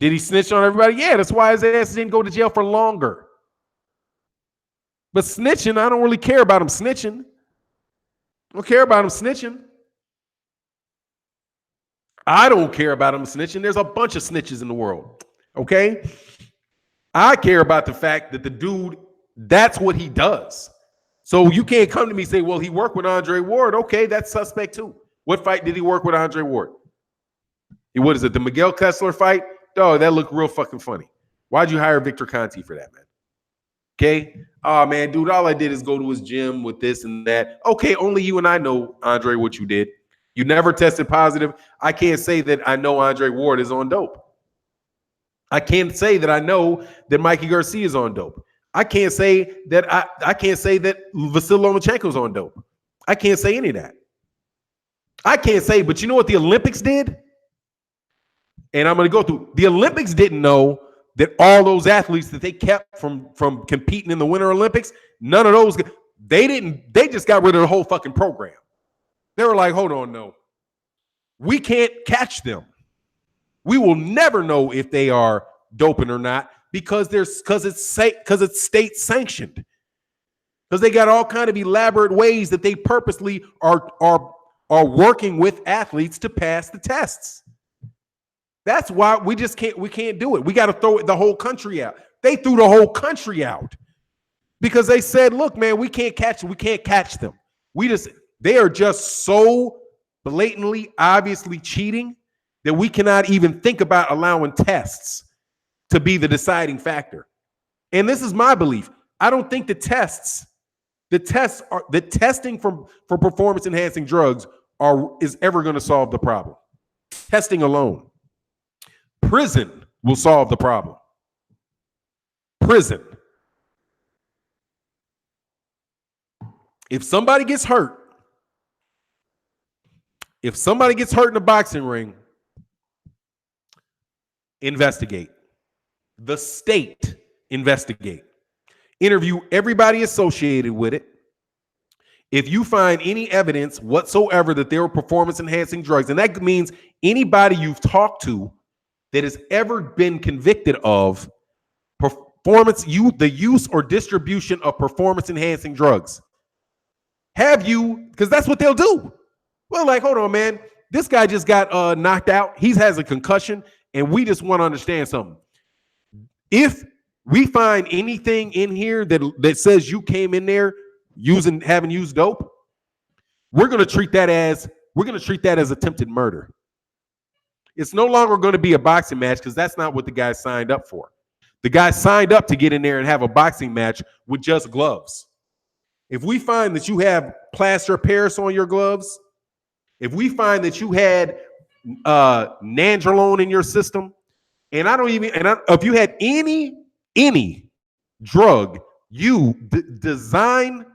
Did he snitch on everybody? Yeah, that's why his ass didn't go to jail for longer. But snitching, I don't really care about him snitching. I don't care about him snitching. I don't care about him snitching. There's a bunch of snitches in the world, okay? I care about the fact that the dude, that's what he does. So you can't come to me and say, well, he worked with Andre Ward. Okay, that's suspect too. What fight did he work with Andre Ward? What is it, the Miguel Kessler fight? Dog, that looked real fucking funny. Why'd you hire Victor Conte for that, man? Okay? Oh, man, dude, all I did is go to his gym with this and that. Okay, only you and I know, Andre, what you did. You never tested positive. I can't say that I know Andre Ward is on dope. I can't say that I know that Mikey Garcia is on dope. I can't say that Vasyl Lomachenko's on dope. I can't say any of that. I can't say, but you know what the Olympics did? And I'm going to go through. The Olympics didn't know that all those athletes that they kept from competing in the Winter Olympics, none of those, they just got rid of the whole fucking program. They were like, hold on, no. We can't catch them. We will never know if they are doping or not because it's state sanctioned. Because they got all kind of elaborate ways that they purposely are working with athletes to pass the tests. That's why we can't do it. We got to throw the whole country out. They threw the whole country out because they said, look, man, we can't catch them. They are just so blatantly, obviously cheating that we cannot even think about allowing tests to be the deciding factor. And this is my belief. I don't think the testing for performance enhancing drugs is ever going to solve the problem. Testing alone. Prison will solve the problem. Prison. If somebody gets hurt in a boxing ring, investigate. The state, investigate. Interview everybody associated with it. If you find any evidence whatsoever that there were performance-enhancing drugs, and that means anybody you've talked to that has ever been convicted of the use or distribution of performance-enhancing drugs. Because that's what they'll do. Well, like, hold on, man. This guy just got knocked out. He has a concussion, and we just want to understand something. If we find anything in here that says you came in there having used dope, we're going to treat that as attempted murder. It's no longer going to be a boxing match because that's not what the guy signed up for. The guy signed up to get in there and have a boxing match with just gloves. If we find that you have plaster of Paris on your gloves, if we find that you had nandrolone in your system, if you had any drug designed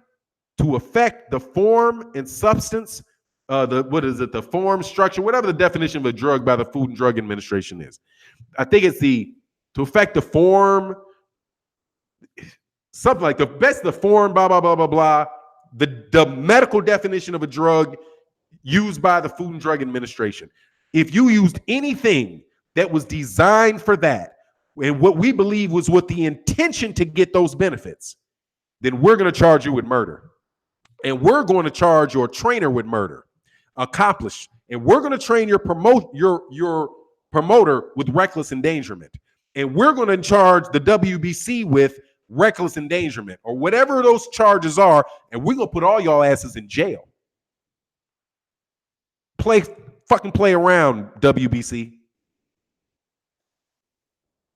to affect the form and substance, the form, structure, whatever the definition of a drug by the Food and Drug Administration is. I think it's to affect the form, something like the form, blah, blah, blah, blah, blah. The medical definition of a drug used by the Food and Drug Administration. If you used anything that was designed for that, and what we believe was with the intention to get those benefits, then we're going to charge you with murder. And we're going to charge your trainer with murder. Accomplish. And we're going to train your promoter with reckless endangerment. And we're going to charge the WBC with reckless endangerment or whatever those charges are. And we're going to put all y'all asses in jail. Fucking play around, WBC.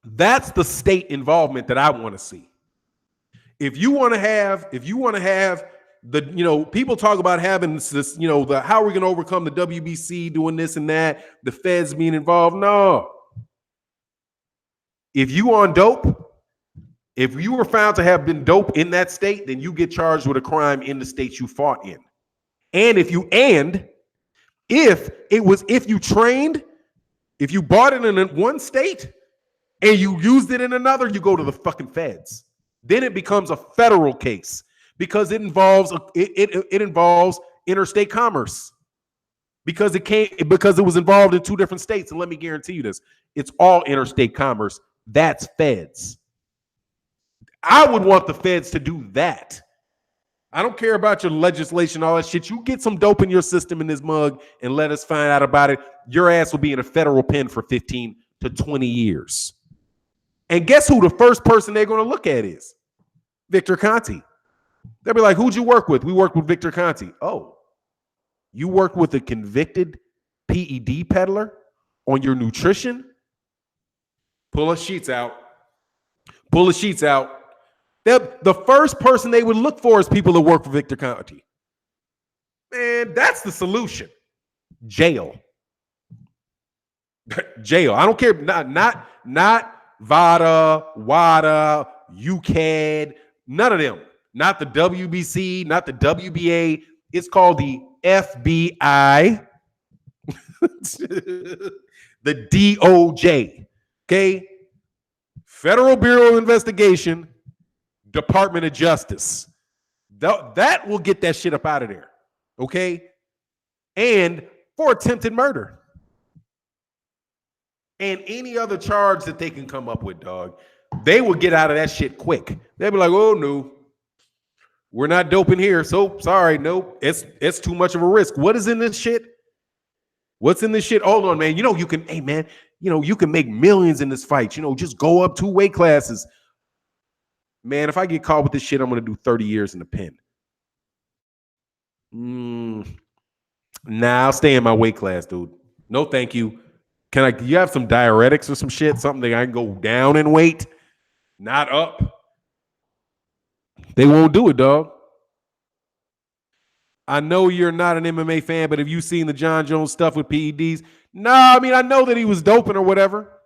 That's the state involvement that I want to see. If you want to have the, people talk about having this, the how are we going to overcome the WBC doing this and that, the feds being involved. No. If you on dope, if you were found to have been dope in that state, then you get charged with a crime in the state you fought in. And if you bought it in one state and you used it in another, you go to the fucking feds. Then it becomes a federal case because it involves interstate commerce. Because it was involved in two different states. And let me guarantee you this, it's all interstate commerce. That's feds. I would want the feds to do that. I don't care about your legislation, all that shit. You get some dope in your system in this mug and let us find out about it. Your ass will be in a federal pen for 15 to 20 years. And guess who the first person they're going to look at is? Victor Conti. They'll be like, who'd you work with? We worked with Victor Conti. Oh, you worked with a convicted PED peddler on your nutrition? Pull the sheets out. The first person they would look for is people that work for Victor Conti. Man, that's the solution. Jail. Jail. I don't care. Not VADA, WADA, UCAD, none of them. Not the WBC, not the WBA. It's called the FBI, the DOJ, okay? Federal Bureau of Investigation, Department of Justice. That will get that shit up out of there, okay? And for attempted murder. And any other charge that they can come up with, dog, they will get out of that shit quick. They'll be like, oh, no, we're not doping here. So sorry, nope, it's too much of a risk. What is in this shit? What's in this shit? Hold on, man. You can, hey, man, you can make millions in this fight. Just go up 2 weight classes. Man, if I get caught with this shit, I'm going to do 30 years in the pen. Nah, I'll stay in my weight class, dude. No, thank you. You have some diuretics or some shit? Something that I can go down in weight, not up? They won't do it, dog. I know you're not an MMA fan, but have you seen the John Jones stuff with PEDs? No, I mean, I know that he was doping or whatever.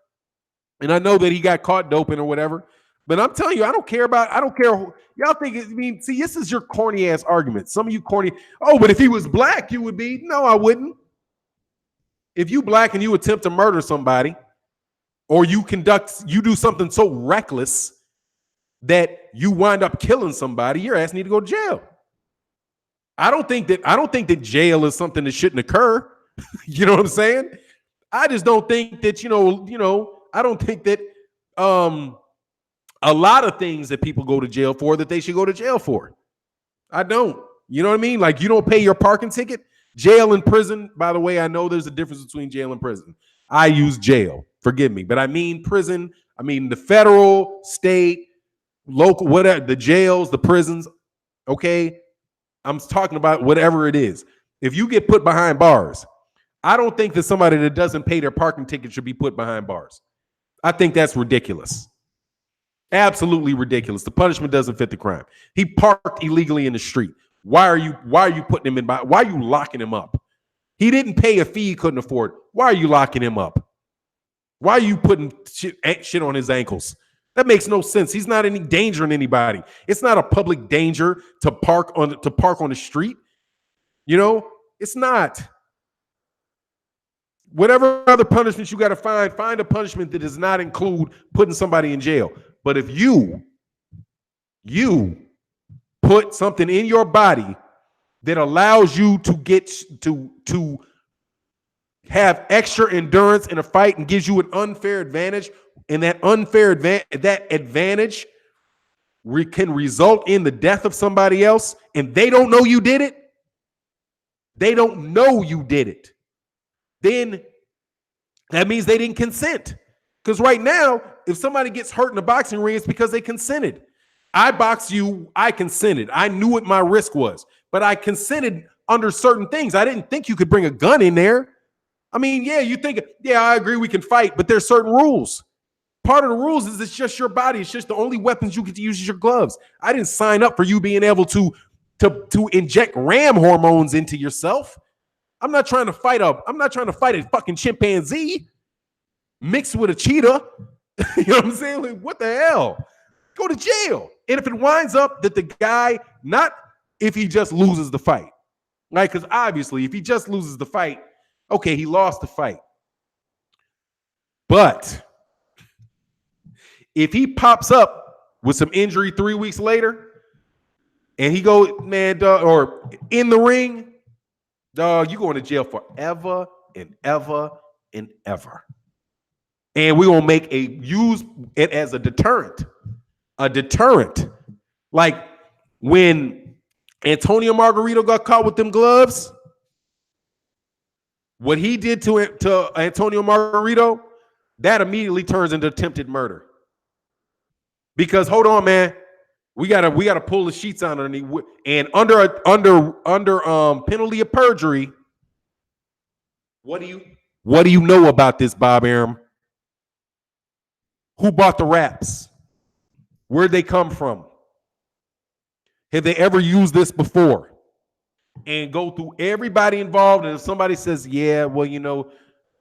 And I know that he got caught doping or whatever. But I'm telling you, I don't care. Y'all think, see, this is your corny ass argument. Some of you corny. Oh, but if he was black, you would be. No, I wouldn't. If you black and you attempt to murder somebody, or you do something so reckless that you wind up killing somebody, your ass need to go to jail. I don't think that jail is something that shouldn't occur. You know what I'm saying? I just don't think that, I don't think that a lot of things that people go to jail for that they should go to jail for. I don't. You know what I mean? Like, you don't pay your parking ticket. Jail and prison, by the way, I know there's a difference between jail and prison. I use jail, forgive me, but I mean prison. I mean the federal, state, local, whatever, the jails, the prisons, okay? I'm talking about whatever it is. If you get put behind bars, I don't think that somebody that doesn't pay their parking ticket should be put behind bars. I think that's ridiculous. Absolutely ridiculous. The punishment doesn't fit the crime. He parked illegally in the street. Why are you putting him in? Why are you locking him up? He didn't pay a fee he couldn't afford. Why are you locking him up? Why are you putting shit on his ankles? That makes no sense. He's not any danger in anybody. It's not a public danger to park on the street. It's not. Whatever other punishments you got to find a punishment that does not include putting somebody in jail. But if you put something in your body that allows you to get to have extra endurance in a fight and gives you an unfair advantage, and that advantage can result in the death of somebody else, and they don't know you did it, then That means they didn't consent. Because right now, if somebody gets hurt in a boxing ring, it's because they consented. I boxed you, I consented. I knew what my risk was, but I consented under certain things. I didn't think you could bring a gun in there. I mean, yeah, you think, yeah, I agree we can fight, but there's certain rules. Part of the rules is it's just your body. It's just the only weapons you get to use is your gloves. I didn't sign up for you being able to inject ram hormones into yourself. I'm not trying to fight a fucking chimpanzee mixed with a cheetah. You know what I'm saying? Like, what the hell? Go to jail. And if it winds up that the guy, not if he just loses the fight, right? Because obviously, if he just loses the fight, okay, he lost the fight. But if he pops up with some injury 3 weeks later and he go, man, dog, or in the ring, dog, you going to jail forever and ever and ever. And we're going to use it as a deterrent. A deterrent. Like when Antonio Margarito got caught with them gloves, what he did to Antonio Margarito, that immediately turns into attempted murder. Because hold on, man, we gotta pull the sheets out underneath, and under penalty of perjury. What do you know about this, Bob Arum? Who bought the raps? Where'd they come from? Have they ever used this before? And go through everybody involved, and if somebody says, "Yeah, well, you know,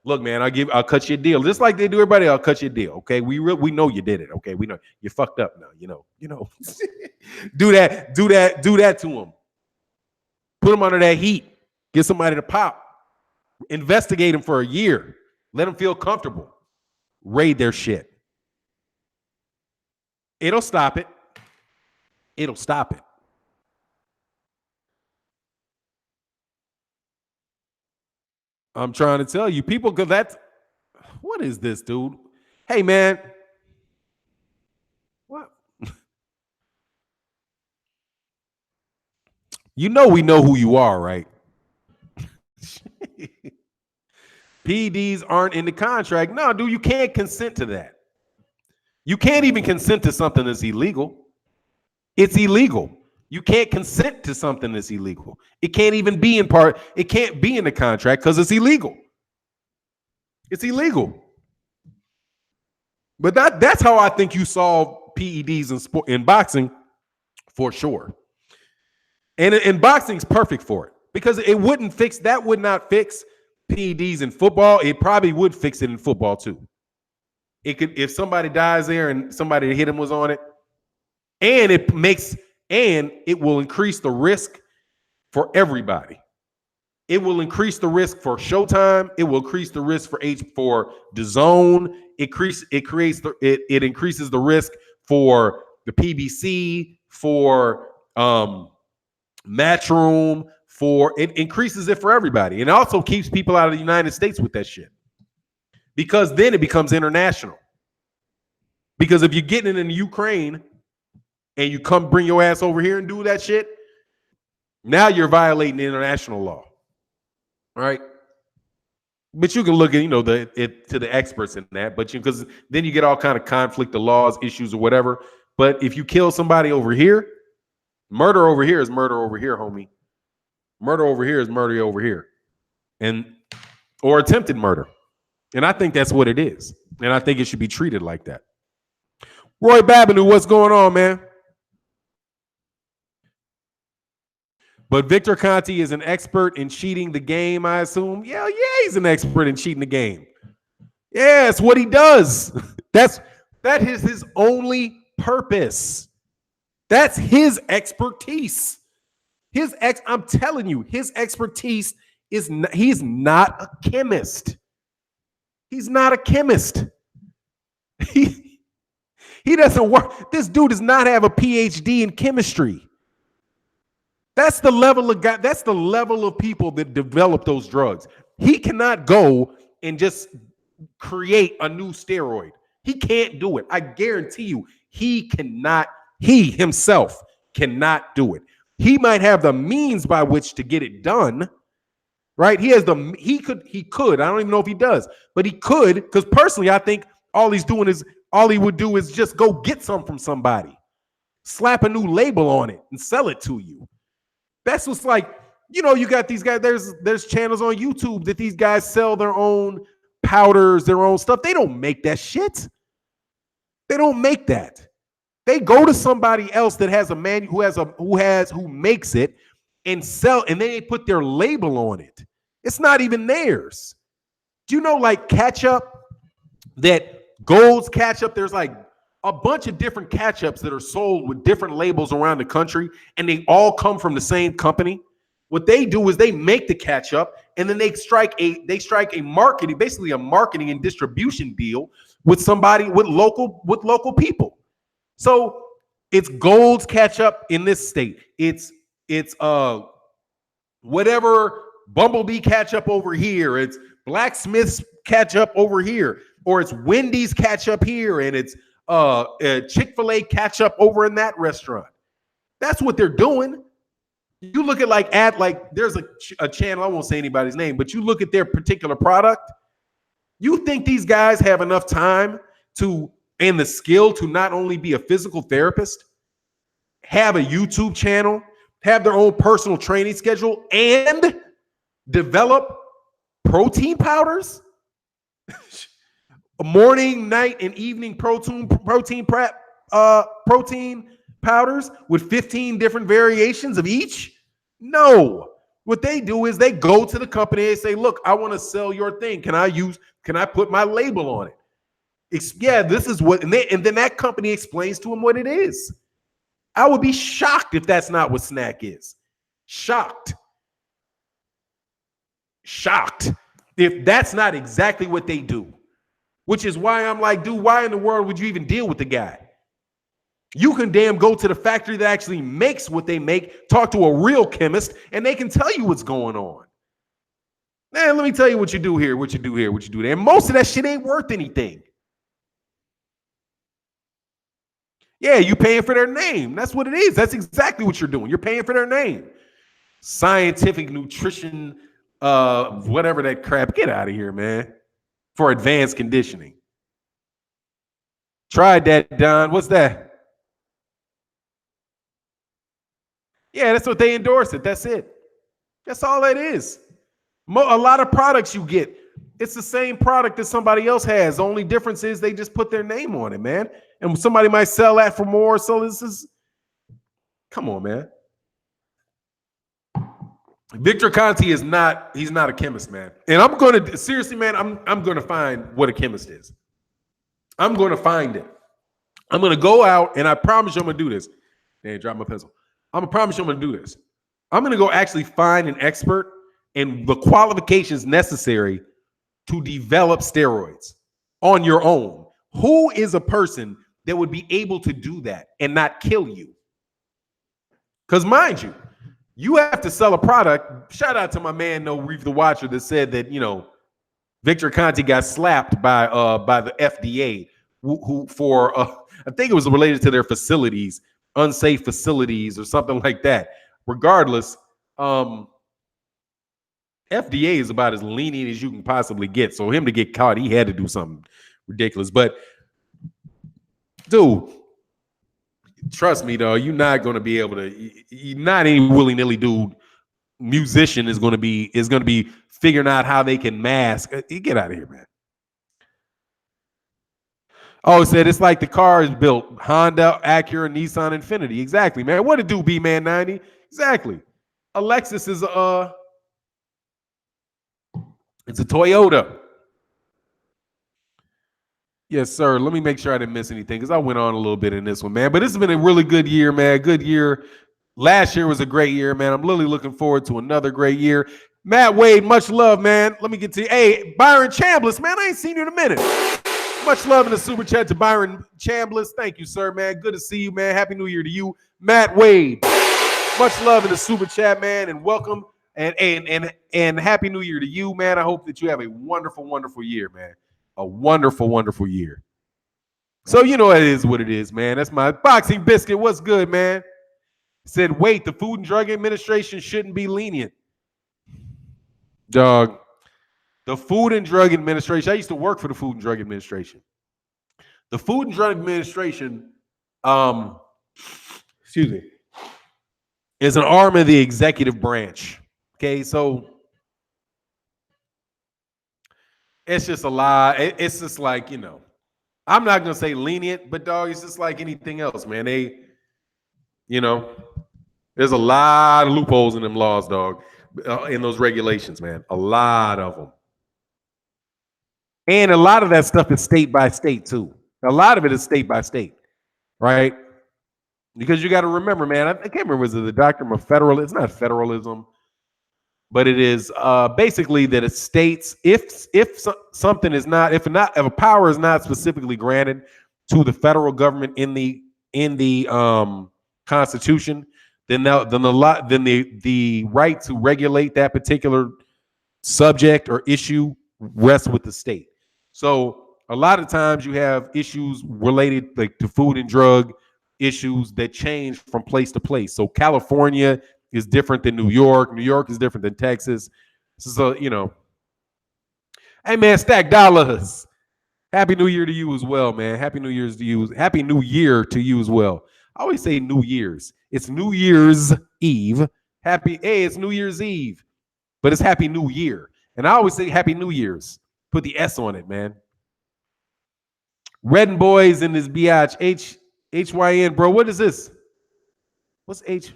look, man, I'll cut you a deal," just like they do everybody, I'll cut you a deal. Okay, we know you did it. Okay, we know you fucked up now. You know, do that to them. Put them under that heat. Get somebody to pop. Investigate them for a year. Let them feel comfortable. Raid their shit. It'll stop it. It'll stop it. I'm trying to tell you, people, because what is this, dude? Hey, man. What? You know we know who you are, right? PEDs aren't in the contract. No, dude, you can't consent to that. You can't even consent to something that's illegal. It's illegal. You can't consent to something that's illegal. It can't even be it can't be in the contract because it's illegal. It's illegal. But that's how I think you solve PEDs in boxing for sure. And boxing's perfect for it because it would not fix PEDs in football. It probably would fix it in football too. It could, if somebody dies there and somebody that hit him was on it, and it will increase the risk for everybody. It will increase the risk for Showtime. It will increase the risk for DAZN. It increases the risk for the PBC, for Matchroom, it increases it for everybody. And it also keeps people out of the United States with that shit. Because then it becomes international. Because if you're getting it in Ukraine and you come bring your ass over here and do that shit, now you're violating international law. Right? But you can look at, to the experts in that, but because then you get all kind of conflict of laws, issues or whatever. But if you kill somebody over here, murder over here is murder over here, homie. Murder over here is murder over here. Or attempted murder. And I think that's what it is. And I think it should be treated like that. Roy Babineau, what's going on, man? But Victor Conte is an expert in cheating the game, I assume. Yeah, he's an expert in cheating the game. Yeah, it's what he does. That is his only purpose. That's his expertise. I'm telling you, his expertise is he's not a chemist. He's not a chemist. He doesn't work. This dude does not have a PhD in chemistry. That's the level of people that develop those drugs. He cannot go and just create a new steroid. He can't do it. I guarantee you, he himself cannot do it. He might have the means by which to get it done, right? He could. I don't even know if he does, but he could, because personally, I think all he would do is just go get some from somebody, slap a new label on it, and sell it to you. That's what's like, you got these guys. There's channels on YouTube that these guys sell their own powders, their own stuff. They don't make that shit. They don't make that. They go to somebody else that has who makes it and sell, and they put their label on it. It's not even theirs. Do you know, like ketchup, that Gold's ketchup, there's like a bunch of different ketchups that are sold with different labels around the country, and they all come from the same company. What they do is they make the ketchup, and then they strike a marketing, basically a marketing and distribution deal with local people. So it's Gold's ketchup in this state. It's whatever Bumblebee ketchup over here. It's Blacksmith's ketchup over here, or it's Wendy's ketchup here, and it's Chick-fil-A ketchup over in that restaurant. That's what they're doing. You look at there's a channel, I won't say anybody's name, but you look at their particular product. You think these guys have enough time and the skill to not only be a physical therapist, have a YouTube channel, have their own personal training schedule, and develop protein powders? Morning, night, and evening protein powders with 15 different variations of each? No. What they do is they go to the company and say, look, I want to sell your thing. Can I put my label on it? This is what, and then that company explains to them what it is. I would be shocked if that's not what snack is. Shocked if that's not exactly what they do. Which is why I'm like, dude, why in the world would you even deal with the guy? You can damn go to the factory that actually makes what they make, talk to a real chemist, and they can tell you what's going on. Man, let me tell you what you do here, what you do here, what you do there. And most of that shit ain't worth anything. Yeah, you paying for their name. That's what it is. That's exactly what you're doing. You're paying for their name. Scientific nutrition, whatever that crap. Get out of here, man. For advanced conditioning. Tried that, Don. What's that? Yeah, that's what they endorse it. That's it. That's all that is. A lot of products you get, it's the same product that somebody else has. The only difference is they just put their name on it, man. And somebody might sell that for more. So this is, come on, man. Victor Conti he's not a chemist, man. And I'm going to, seriously, man, I'm going to find what a chemist is. I'm going to find it. I'm going to go out, and I promise you I'm going to do this. Hey, drop my pencil. I'm going to promise you I'm going to do this. I'm going to go actually find an expert and the qualifications necessary to develop steroids on your own. Who is a person that would be able to do that and not kill you? Because mind you, you have to sell a product. Shout out to my man, No Reef the Watcher, that said that, Victor Conti got slapped by the FDA who for I think it was related to their facilities, unsafe facilities or something like that. Regardless, FDA is about as lenient as you can possibly get. So him to get caught, he had to do something ridiculous. But dude, trust me, though, you're not going to be able to. You're not any willy-nilly dude. Musician is going to be figuring out how they can mask. Get out of here, man. Oh, it said it's like the car is built. Honda, Acura, Nissan, Infiniti. Exactly, man. What it do, B-Man 90? Exactly. A Lexus is it's a Toyota. Yes, sir. Let me make sure I didn't miss anything because I went on a little bit in this one, man. But this has been a really good year, man. Good year. Last year was a great year, man. I'm really looking forward to another great year. Matt Wade, much love, man. Let me get to you. Hey, Byron Chambliss, man. I ain't seen you in a minute. Much love in the super chat to Byron Chambliss. Thank you, sir, man. Good to see you, man. Happy New Year to you. Matt Wade. Much love in the super chat, man, and welcome and Happy New Year to you, man. I hope that you have a wonderful, wonderful year, man. A wonderful, wonderful year. So you know it is what it is, man. That's my boxing biscuit. What's good, man? Said, wait, the Food and Drug Administration shouldn't be lenient. Dog. The Food and Drug Administration. I used to work for the Food and Drug Administration. The Food and Drug Administration, um, excuse me, is an arm of the executive branch. Okay, so it's just a lot. It's just like, I'm not gonna say lenient, but dog, it's just like anything else, man. You know, there's a lot of loopholes in them laws, dog, in those regulations, man. A lot of them. And a lot of that stuff is state by state too. A lot of it is state by state, right? Because you got to remember, man. I can't remember, was it the doctrine of federal? It's not federalism, but it is basically that it states if something is not if a power is not specifically granted to the federal government in the Constitution, then the right to regulate that particular subject or issue rests with the state. So a lot of times you have issues related like to food and drug issues that change from place to place. So California is different than New York. New York is different than Texas. So, hey man, stack dollars. Happy New Year to you as well, man. Happy New Year's to you. Happy New Year to you as well. I always say New Year's. It's New Year's Eve. It's New Year's Eve, but it's Happy New Year. And I always say Happy New Year's. Put the S on it, man. Red and Boys in this biatch. HYN, bro. What is this? What's H?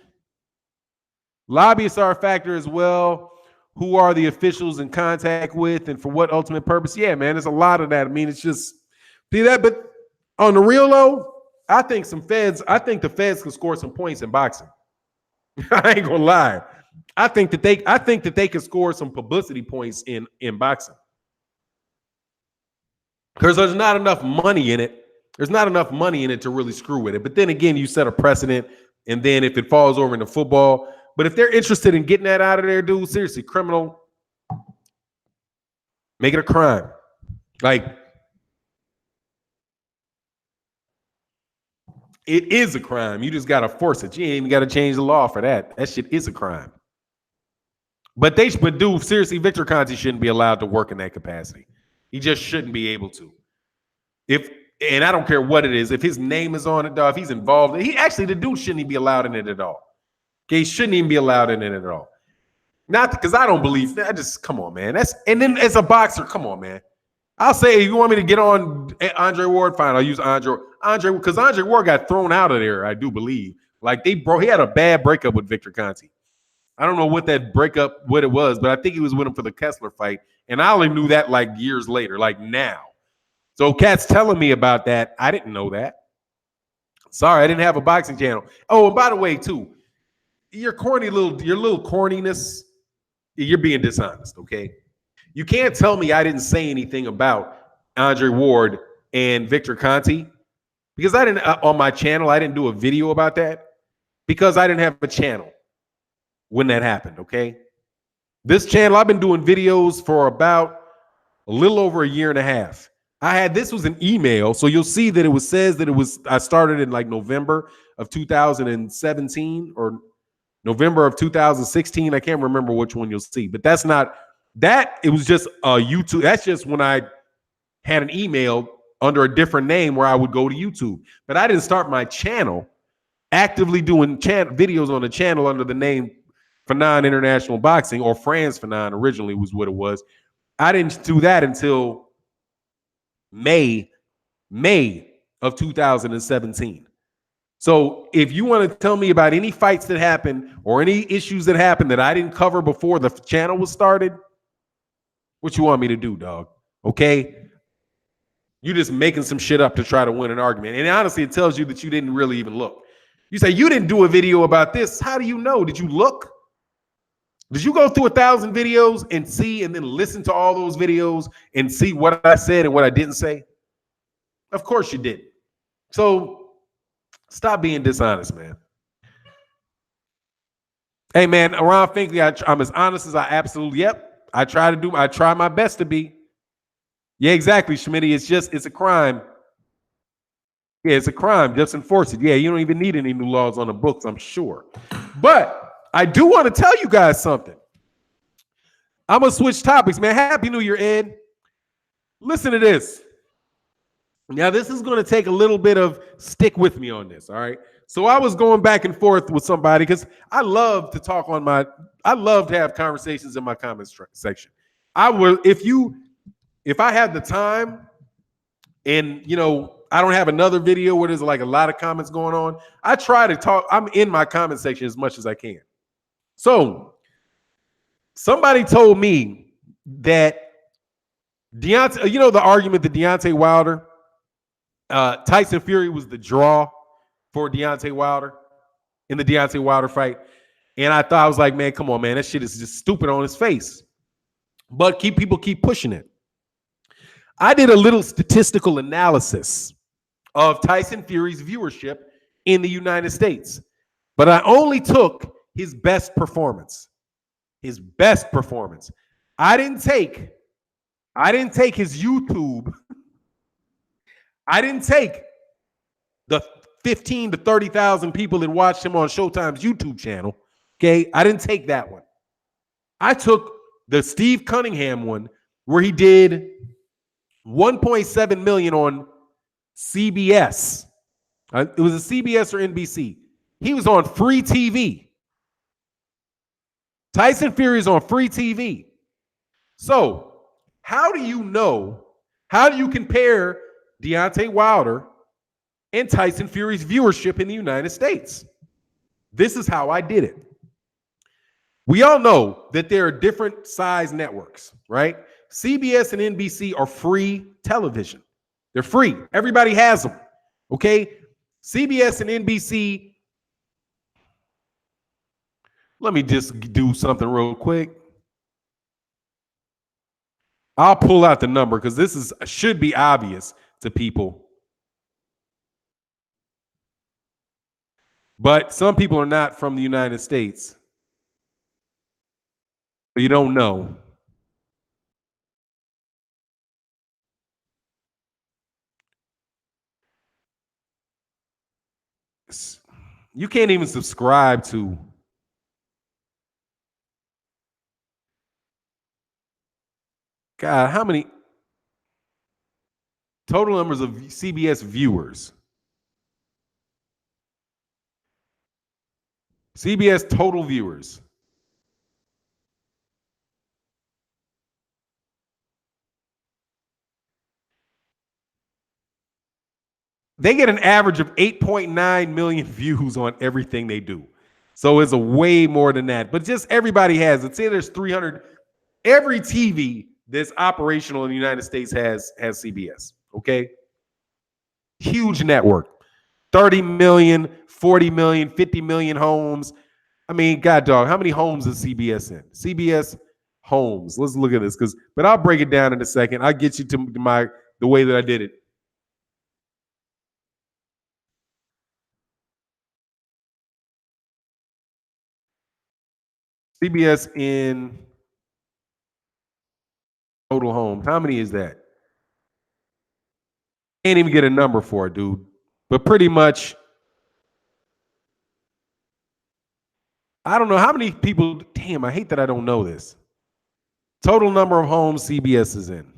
Lobbyists are a factor as well. Who are the officials in contact with and for what ultimate purpose? Yeah, man, there's a lot of that. I mean, it's just see that, but on the real low, I think the feds can score some points in boxing. I ain't gonna lie. I think that they can score some publicity points in boxing. Because there's not enough money in it. There's not enough money in it to really screw with it. But then again, you set a precedent, and then if it falls over into football, but if they're interested in getting that out of there, dude, seriously, criminal, make it a crime. Like, it is a crime. You just got to force it. You ain't even got to change the law for that. That shit is a crime. But dude, seriously, Victor Conte shouldn't be allowed to work in that capacity. He just shouldn't be able to. And I don't care what it is. If his name is on it, dog, if he's involved, the dude shouldn't even be allowed in it at all. Okay, he shouldn't even be allowed in it at all. Not because I don't believe that. Just come on, man. And then as a boxer, come on, man. I'll say if you want me to get on Andre Ward, fine. I'll use Andre because Andre Ward got thrown out of there. I do believe like he had a bad breakup with Victor Conte. I don't know what it was, but I think he was with him for the Kessler fight, and I only knew that like years later, like now. So Cat's telling me about that. I didn't know that. Sorry, I didn't have a boxing channel. Oh, and by the way, too, your little corniness, you're being dishonest, okay? You can't tell me I didn't say anything about Andre Ward and Victor Conte because I didn't on my channel. I didn't do a video about that because I didn't have a channel when that happened, okay? This channel, I've been doing videos for about a little over a year and a half. This was an email, so you'll see that I started in like November of 2017 or November of 2016. I can't remember which one you'll see, but it was just YouTube. That's just when I had an email under a different name where I would go to YouTube. But I didn't start my channel actively doing videos on the channel under the name Fannon International Boxing, or Franz Fannon originally was what it was. I didn't do that until May of 2017. So if you want to tell me about any fights that happened or any issues that happened that I didn't cover before the channel was started, what you want me to do, dog? Okay? You just making some shit up to try to win an argument. And honestly, it tells you that you didn't really even look. You say you didn't do a video about this. How do you know? Did you look? Did you go through 1,000 videos and see and then listen to all those videos and see what I said and what I didn't say? Of course you did. So stop being dishonest, man. Hey, man, Ron Finkley, I'm as honest as I absolutely, yep. I try my best to be. Yeah, exactly, Schmitty. It's a crime. Yeah, it's a crime. Just enforce it. Yeah, you don't even need any new laws on the books, I'm sure. But I do want to tell you guys something. I'm gonna switch topics, man. Happy New Year, Ed. Listen to this. Now, this is going to take a little bit of stick with me on this. All right. So I was going back and forth with somebody because I love to talk on I love to have conversations in my comments section. I will, if I have the time and, I don't have another video where there's like a lot of comments going on, I try to talk. I'm in my comment section as much as I can. So somebody told me that Deontay, the argument that Deontay Wilder, Tyson Fury was the draw for Deontay Wilder in the Deontay Wilder fight. And I was like, man, come on, man. That shit is just stupid on his face. But people keep pushing it. I did a little statistical analysis of Tyson Fury's viewership in the United States. But I only took his best performance. His best performance. I didn't take his YouTube. I didn't take the 15 to 30,000 people that watched him on Showtime's YouTube channel. Okay. I didn't take that one. I took the Steve Cunningham one where he did 1.7 million on CBS. It was a CBS or NBC. He was on free TV. Tyson Fury is on free TV. So how do you compare Deontay Wilder and Tyson Fury's viewership in the United States? This is how I did it. We all know that there are different size networks, right? CBS and NBC are free television. They're free. Everybody has them, okay? CBS and NBC, let me just do something real quick. I'll pull out the number because this should be obvious to people. But some people are not from the United States. So you don't know. You can't even subscribe to. God, how many total numbers of CBS viewers? CBS total viewers. They get an average of 8.9 million views on everything they do. So it's a way more than that. But just everybody has it. Say there's 300. Every TV that's operational in the United States has CBS. Okay. Huge network. 30 million, 40 million, 50 million homes. I mean, God dog, how many homes is CBS in? CBS homes. Let's look at this. But I'll break it down in a second. I'll get you to the way that I did it. CBS in total homes. How many is that? Can't even get a number for it, dude. But pretty much, I don't know how many people. Damn, I hate that I don't know this. Total number of homes CBS is in.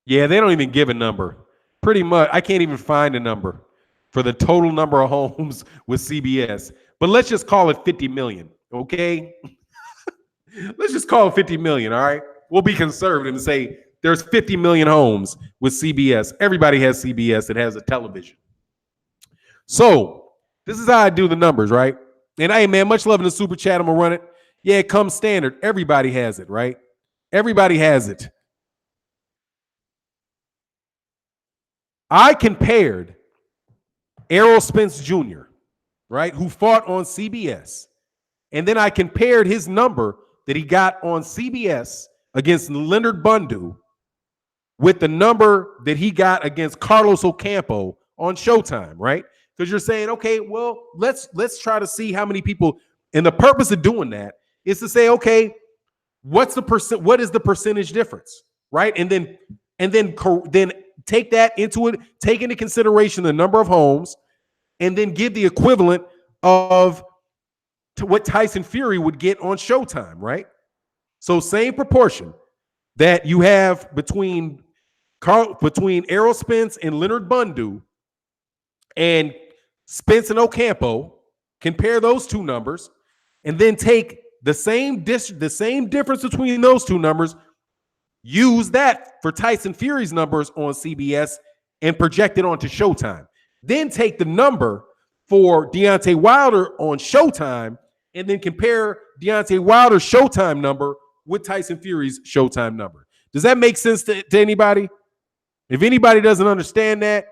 Yeah, they don't even give a number. Pretty much, I can't even find a number for the total number of homes with CBS. But let's just call it 50 million, okay? Let's just call it 50 million, all right? We'll be conservative and say there's 50 million homes with CBS. Everybody has CBS that has a television. So this is how I do the numbers, right? And hey, man, much love in the super chat. I'm going to run it. Yeah, it comes standard. Everybody has it, right? Everybody has it. I compared Errol Spence Jr., right, who fought on CBS. And then I compared his number that he got on CBS against Leonard Bundu with the number that he got against Carlos Ocampo on Showtime, right? Because you're saying, okay, well, let's try to see how many people. And the purpose of doing that is to say, okay, What's the percent? What is the percentage difference, right? And then take that into it. Take into consideration the number of homes, and then give the equivalent of to what Tyson Fury would get on Showtime, right? So same proportion that you have between Errol Spence and Leonard Bundu and Spence and Ocampo. Compare those two numbers, and then take the same difference between those two numbers. Use that for Tyson Fury's numbers on CBS and project it onto Showtime. Then take the number for Deontay Wilder on Showtime and then compare Deontay Wilder's Showtime number with Tyson Fury's Showtime number. Does that make sense to anybody? If anybody doesn't understand that,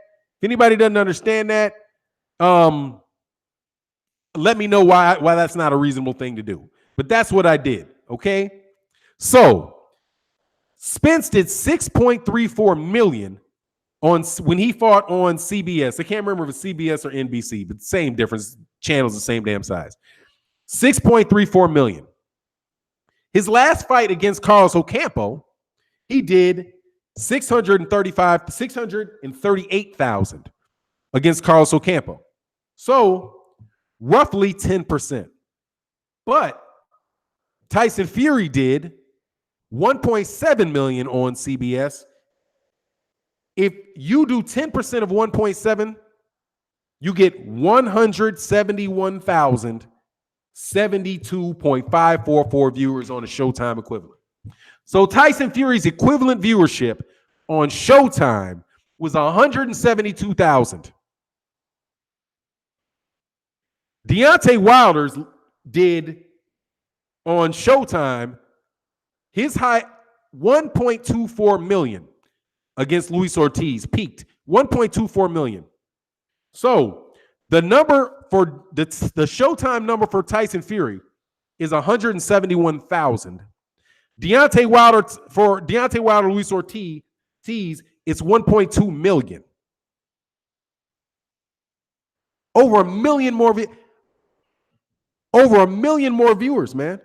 let me know why that's not a reasonable thing to do. But that's what I did, okay? So Spence did $6.34 million when he fought on CBS. I can't remember if it's CBS or NBC, but same difference. Channels the same damn size. $6.34 million. His last fight against Carlos Ocampo, he did $638,000 against Carlos Ocampo. So roughly 10%. But Tyson Fury did $1.7 million on CBS. If you do 10% of 1.7, you get 171,072.544 viewers on the Showtime equivalent. So Tyson Fury's equivalent viewership on Showtime was 172,000. Deontay Wilder's did on Showtime his high 1.24 million against Luis Ortiz, peaked 1.24 million. So the number for the Showtime number for Tyson Fury is 171,000. Deontay Wilder, Luis Ortiz, it's 1.2 million. Over a million more viewers, man.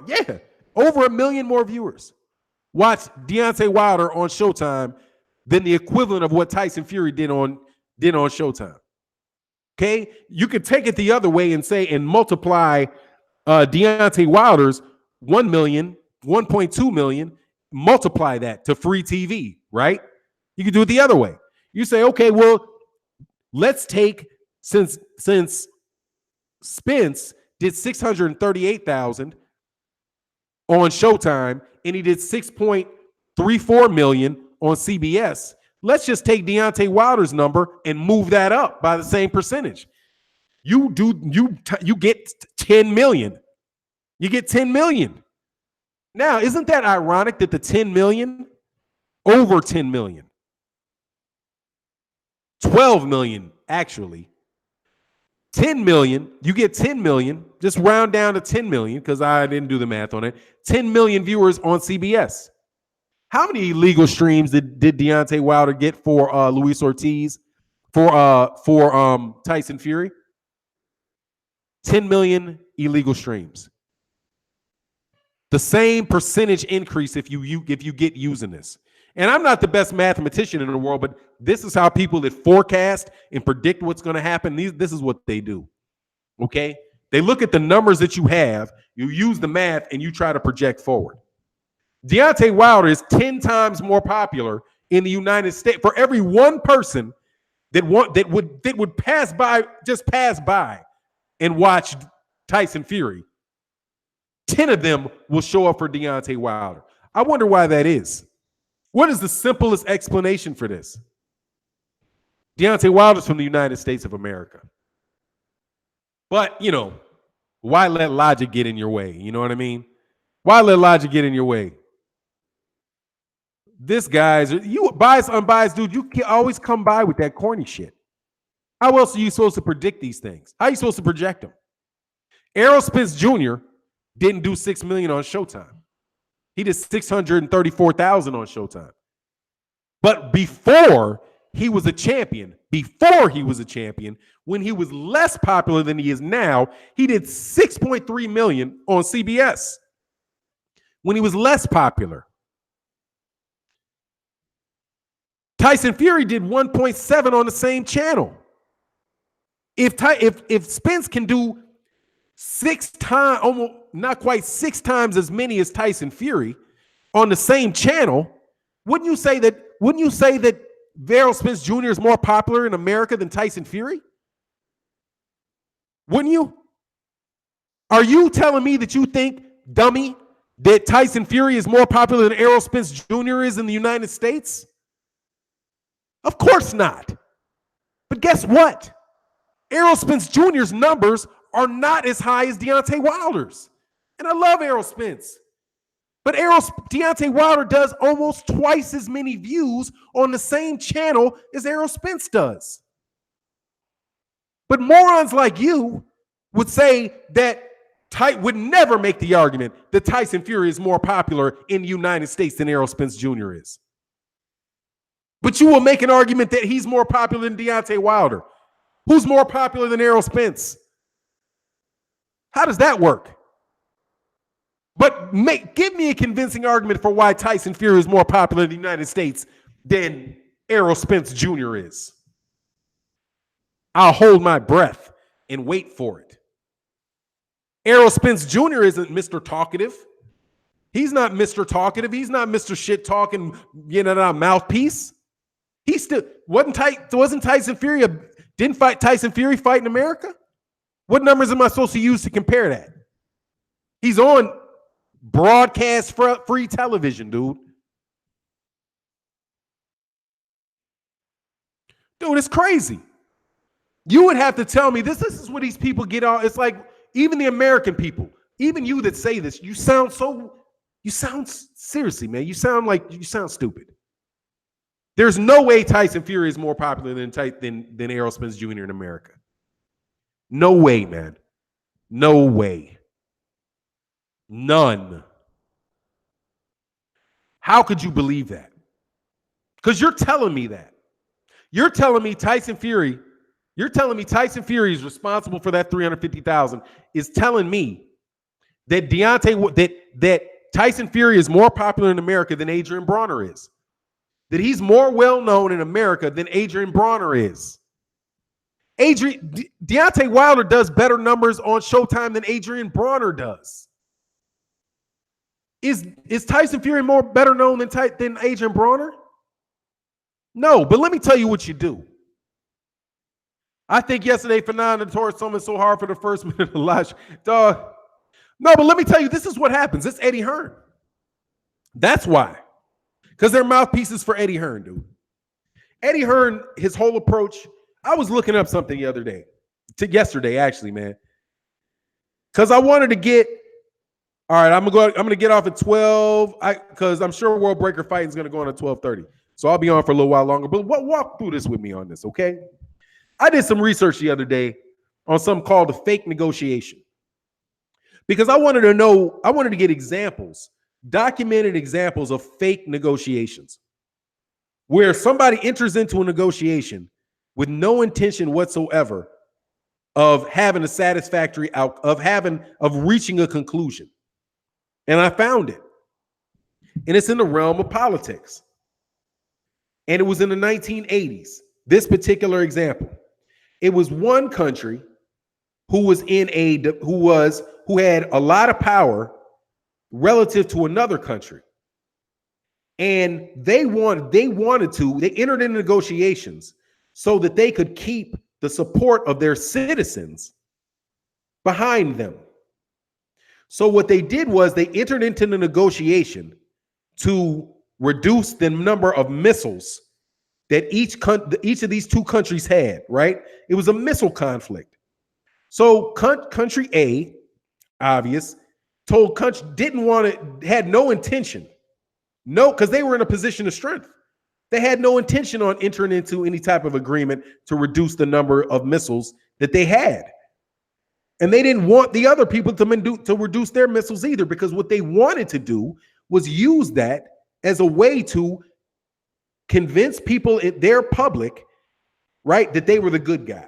Yeah, over a million more viewers watch Deontay Wilder on Showtime than the equivalent of what Tyson Fury did on Showtime. Okay, you could take it the other way and say and multiply Deontay Wilder's 1 million, 1.2 million, multiply that to free TV, right? You could do it the other way. You say, okay, well, let's take since Spence did 638,000 on Showtime and he did 6.34 million on CBS. Let's just take Deontay Wilder's number and move that up by the same percentage. You get 10 million. You get 10 million. Now, isn't that ironic that the 10 million, over 10 million, 12 million actually, 10 million, you get 10 million, just round down to 10 million because I didn't do the math on it, 10 million viewers on CBS. How many illegal streams did Deontay Wilder get for Luis Ortiz, for Tyson Fury? 10 million illegal streams. The same percentage increase if you get using this. And I'm not the best mathematician in the world, but this is how people that forecast and predict what's going to happen, this is what they do. Okay? They look at the numbers that you have, you use the math, and you try to project forward. Deontay Wilder is 10 times more popular in the United States. For every one person that would pass by and watch Tyson Fury, 10 of them will show up for Deontay Wilder. I wonder why that is. What is the simplest explanation for this? Deontay Wilder's from the United States of America. But, why let logic get in your way? You know what I mean? Why let logic get in your way? This guy's, you biased, unbiased dude, you can always come by with that corny shit. How else are you supposed to predict these things? How are you supposed to project them? Errol Spence Jr. didn't do 6 million on Showtime. He did 634,000 on Showtime. But before he was a champion. Before he was a champion, when he was less popular than he is now, he did 6.3 million on CBS. When he was less popular. Tyson Fury did 1.7 on the same channel. If Spence can do 6 times, almost not quite 6 times as many as Tyson Fury on the same channel, wouldn't you say that Errol Spence Jr. is more popular in America than Tyson Fury? Wouldn't you? Are you telling me that you think, dummy, that Tyson Fury is more popular than Errol Spence Jr. is in the United States? Of course not. But guess what? Errol Spence Jr.'s numbers are not as high as Deontay Wilder's. And I love Errol Spence. But Deontay Wilder does almost twice as many views on the same channel as Errol Spence does. But morons like you would say that would never make the argument that Tyson Fury is more popular in the United States than Errol Spence Jr. is. But you will make an argument that he's more popular than Deontay Wilder. Who's more popular than Errol Spence? How does that work? But give me a convincing argument for why Tyson Fury is more popular in the United States than Errol Spence Jr. is. I'll hold my breath and wait for it. Errol Spence Jr. isn't Mr. Talkative. He's not Mr. Talkative. He's not Mr. Shit Talking, mouthpiece. He still wasn't Tyson Fury. Didn't Tyson Fury fight in America? What numbers am I supposed to use to compare that? He's on broadcast free television, dude. Dude, it's crazy. You would have to tell me this is what these people get on. It's like even the American people, even you that say this, you sound seriously, man. You sound stupid. There's no way Tyson Fury is more popular than Errol Spence Jr. in America. No way, man. No way. None. How could you believe that? Because you're telling me that. You're telling me Tyson Fury is responsible for that 350,000. Is telling me that that Tyson Fury is more popular in America than Adrian Bronner is. That he's more well-known in America than Adrian Bronner is. Deontay Wilder does better numbers on Showtime than Adrian Bronner does. Is Tyson Fury better known than Adrian Bronner? No, but let me tell you what you do. I think yesterday Fannon tore someone so hard for the first minute of the last dog. No, but let me tell you, this is what happens. It's Eddie Hearn. That's why. Because they're mouthpieces for Eddie Hearn, dude. Eddie Hearn, his whole approach. I was looking up something the other day. Yesterday, actually, man. Because I wanted to get. All right, I'm gonna get off at 12. Because I'm sure World Breaker Fighting is gonna go on at 12:30. So I'll be on for a little while longer. But walk through this with me on this, okay? I did some research the other day on something called a fake negotiation. Because I wanted to get examples, documented examples of fake negotiations, where somebody enters into a negotiation with no intention whatsoever of having a satisfactory of reaching a conclusion. And I found it. And it's in the realm of politics. And it was in the 1980s. This particular example. It was one country who had a lot of power relative to another country. And they entered into negotiations so that they could keep the support of their citizens behind them. So what they did was they entered into the negotiation to reduce the number of missiles that each of these two countries had, right? It was a missile conflict. So country A, obvious, had no intention. No, because they were in a position of strength. They had no intention on entering into any type of agreement to reduce the number of missiles that they had. And they didn't want the other people to reduce their missiles either, because what they wanted to do was use that as a way to convince people in their public, right, that they were the good guy.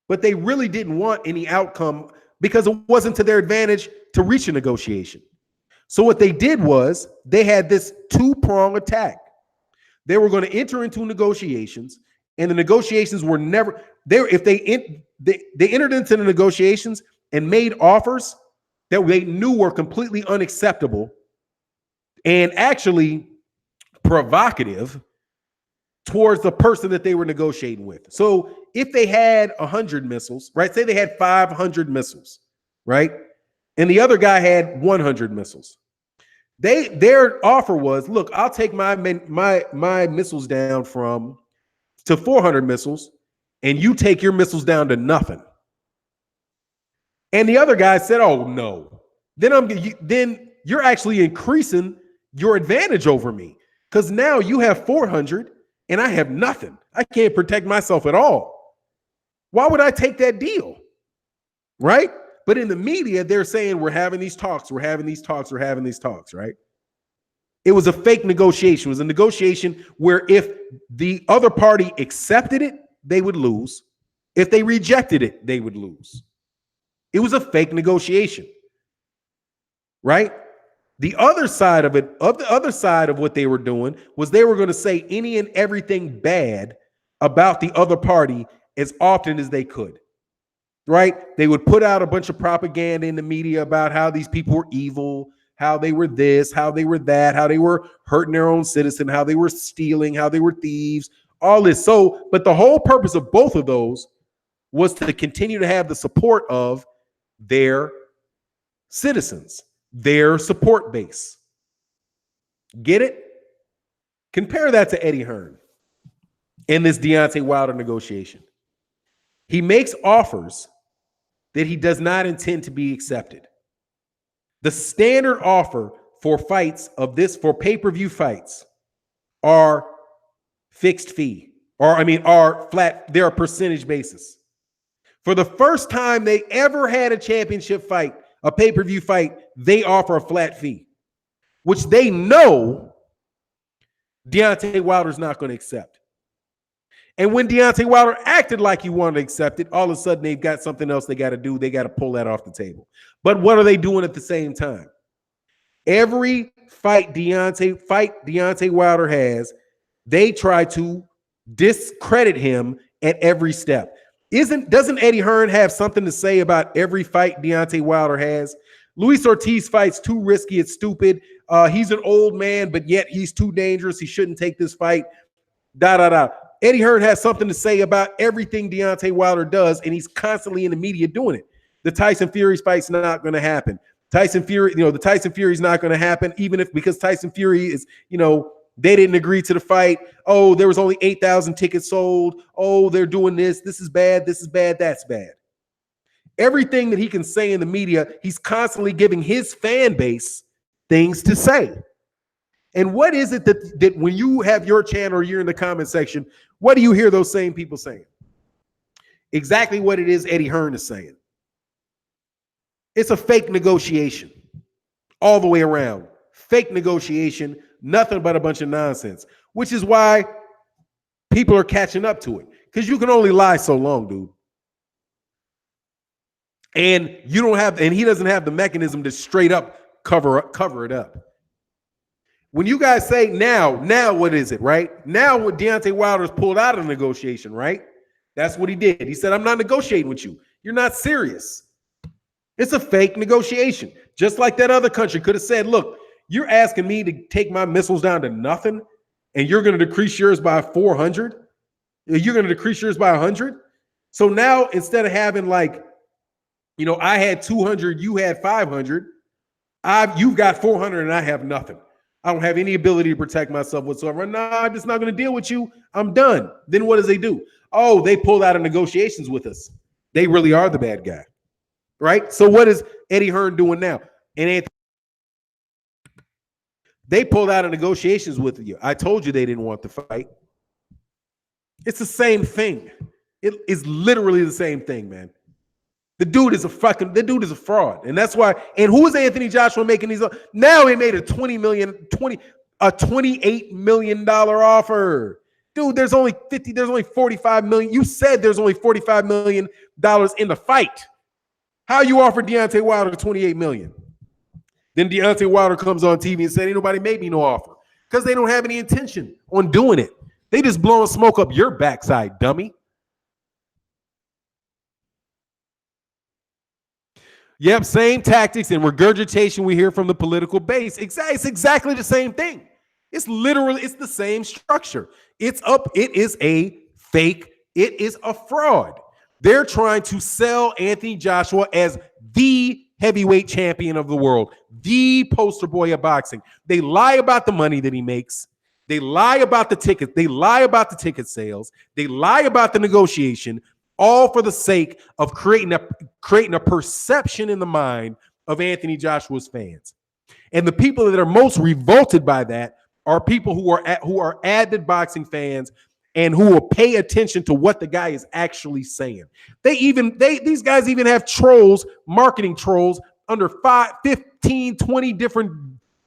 But they really didn't want any outcome because it wasn't to their advantage to reach a negotiation. So what they did was they had this two-prong attack. They were going to enter into negotiations, and the negotiations were never there. If they entered into the negotiations and made offers that they knew were completely unacceptable and actually provocative towards the person that they were negotiating with. So if they had 100 missiles, right? Say they had 500 missiles, right? And the other guy had 100 missiles. Their offer was, look, I'll take my missiles down to 400 missiles, and you take your missiles down to nothing. And the other guy said, oh no. Then you're actually increasing your advantage over me, because now you have 400 and I have nothing. I can't protect myself at all. Why would I take that deal? Right? But in the media, they're saying we're having these talks, right? It was a fake negotiation. It was a negotiation where if the other party accepted it, they would lose. If they rejected it, they would lose. It was a fake negotiation, right? The other side of it, the other side of what they were doing was they were going to say any and everything bad about the other party as often as they could, right? They would put out a bunch of propaganda in the media about how these people were evil, how they were this, how they were that, how they were hurting their own citizen, how they were stealing, how they were thieves, all this. So, but the whole purpose of both of those was to continue to have the support of their citizens, their support base. Get it? Compare that to Eddie Hearn in this Deontay Wilder negotiation. He makes offers that he does not intend to be accepted. The standard offer for fights of this, for pay-per-view fights, are fixed fee, are flat, they're a percentage basis. For the first time they ever had a championship fight, a pay-per-view fight, they offer a flat fee, which they know Deontay Wilder's not going to accept. And when Deontay Wilder acted like he wanted to accept it, all of a sudden they've got something else they got to do. They got to pull that off the table. But what are they doing at the same time? Every fight Deontay Wilder has, they try to discredit him at every step. Doesn't Eddie Hearn have something to say about every fight Deontay Wilder has? Luis Ortiz fights too risky, it's stupid. He's an old man, but yet he's too dangerous. He shouldn't take this fight. Eddie Hearn has something to say about everything Deontay Wilder does, and he's constantly in the media doing it. The Tyson Fury fight's not going to happen. The Tyson Fury's not going to happen, because Tyson Fury is, they didn't agree to the fight. Oh, there was only 8,000 tickets sold. Oh, they're doing this. This is bad. This is bad. That's bad. Everything that he can say in the media, he's constantly giving his fan base things to say. And what is it that when you have your channel or you're in the comment section, what do you hear those same people saying? Exactly what it is Eddie Hearn is saying. It's a fake negotiation all the way around. Fake negotiation, nothing but a bunch of nonsense, which is why people are catching up to it, because you can only lie so long, dude. And he doesn't have the mechanism to straight up cover it up. When you guys say now what is it, right? Now what Deontay Wilder's pulled out of the negotiation, right? That's what he did. He said, I'm not negotiating with you. You're not serious. It's a fake negotiation. Just like that other country could have said, look, you're asking me to take my missiles down to nothing, and you're going to decrease yours by 400? You're going to decrease yours by 100? So now instead of having I had 200, you had 500, you've got 400 and I have nothing. I don't have any ability to protect myself whatsoever. No, I'm just not going to deal with you. I'm done. Then what does they do? Oh, they pulled out of negotiations with us. They really are the bad guy, right? So what is Eddie Hearn doing now? And they pulled out of negotiations with you. I told you they didn't want the fight. It's the same thing. It is literally the same thing, man. The dude is a fraud. And that's why, and who is Anthony Joshua making these? Now he made a 20 A $28 million offer. Dude, there's only 45 million. You said there's only $45 million in the fight. How you offer Deontay Wilder 28 million? Then Deontay Wilder comes on TV and said, ain't nobody made me no offer. Because they don't have any intention on doing it. They just blowing smoke up your backside, dummy. Yep, same tactics and regurgitation we hear from the political base. It's exactly the same thing. It's the same structure. It is a fake. It is a fraud. They're trying to sell Anthony Joshua as the heavyweight champion of the world, the poster boy of boxing. They lie about the money that he makes. They lie about the tickets. They lie about the ticket sales. They lie about the negotiation, all for the sake of creating a perception in the mind of Anthony Joshua's fans. And the people that are most revolted by that are people who are avid boxing fans and who will pay attention to what the guy is actually saying. These guys even have trolls, marketing trolls, under 5, 15, 20 different